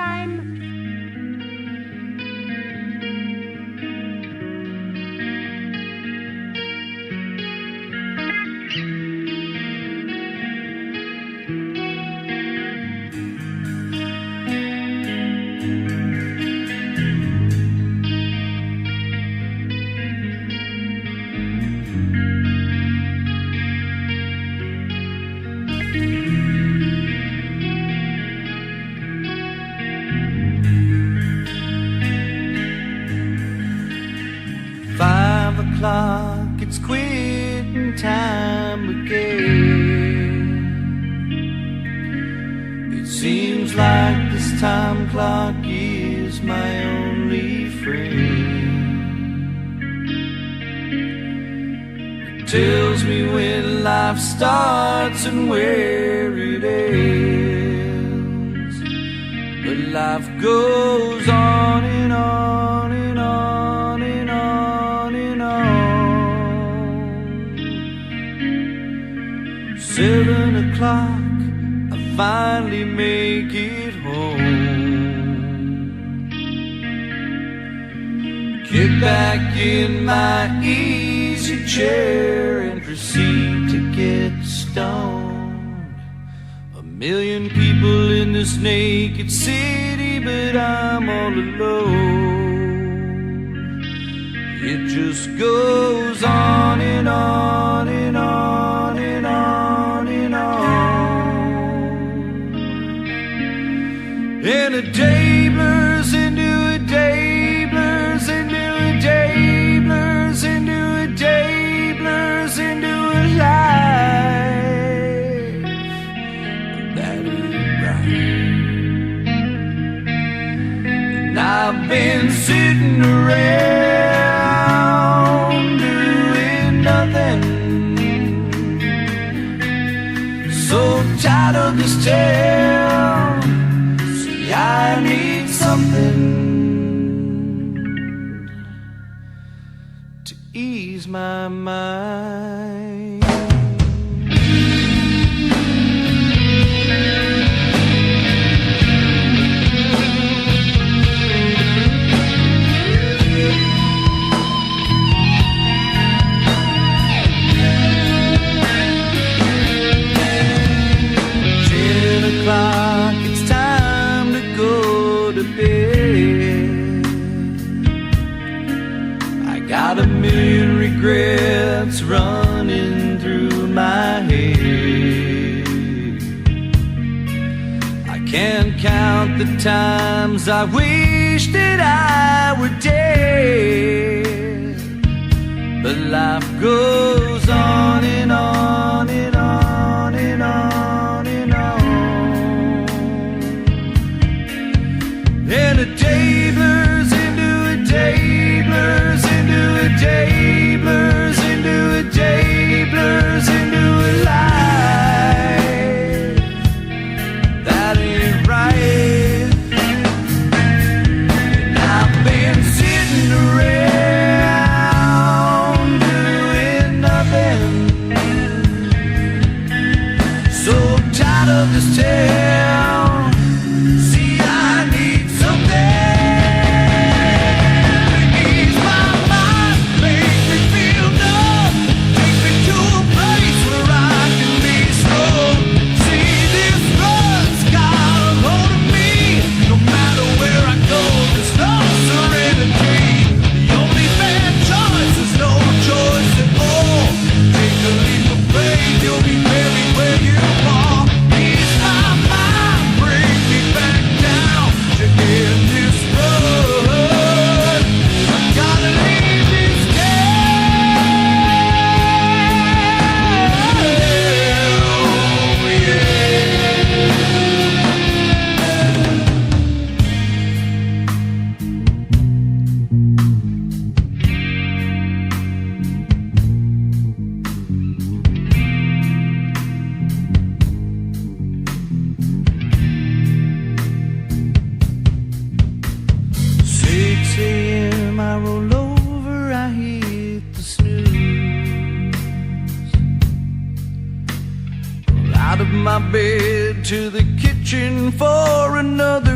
time. 5 o'clock, it's quitting time again. It seems like this time clock is my only friend. It tells me when life starts and where it ends. But life goes on and on and on and on and on. 7 o'clock, I finally make it home. Get back in my easy chair and proceed to get stoned. A million people in this naked city, but I'm all alone. It just goes on and on and on and on and on. And a day blurs into a day, blurs into a day, blurs into a day, blurs into a life. That ain't right. And I've been sitting around doing nothing, so tired of this town. See, I need something to ease my mind. O'clock, it's time to go to bed. I got a million regrets running through my head. I can't count the times I wish that I were dead. But life goes on and on and on and on and on. And a day blurs into a day, blurs into a day, blurs into a day, blurs into a life. That ain't right. And I've been sitting around doing nothing, so tired of this town. See, I need you'll be buried where you are. Ease my mind, bring me back down to end this road. I gotta leave this a.m. I roll over, I hit the snooze. Roll out of my bed to the kitchen for another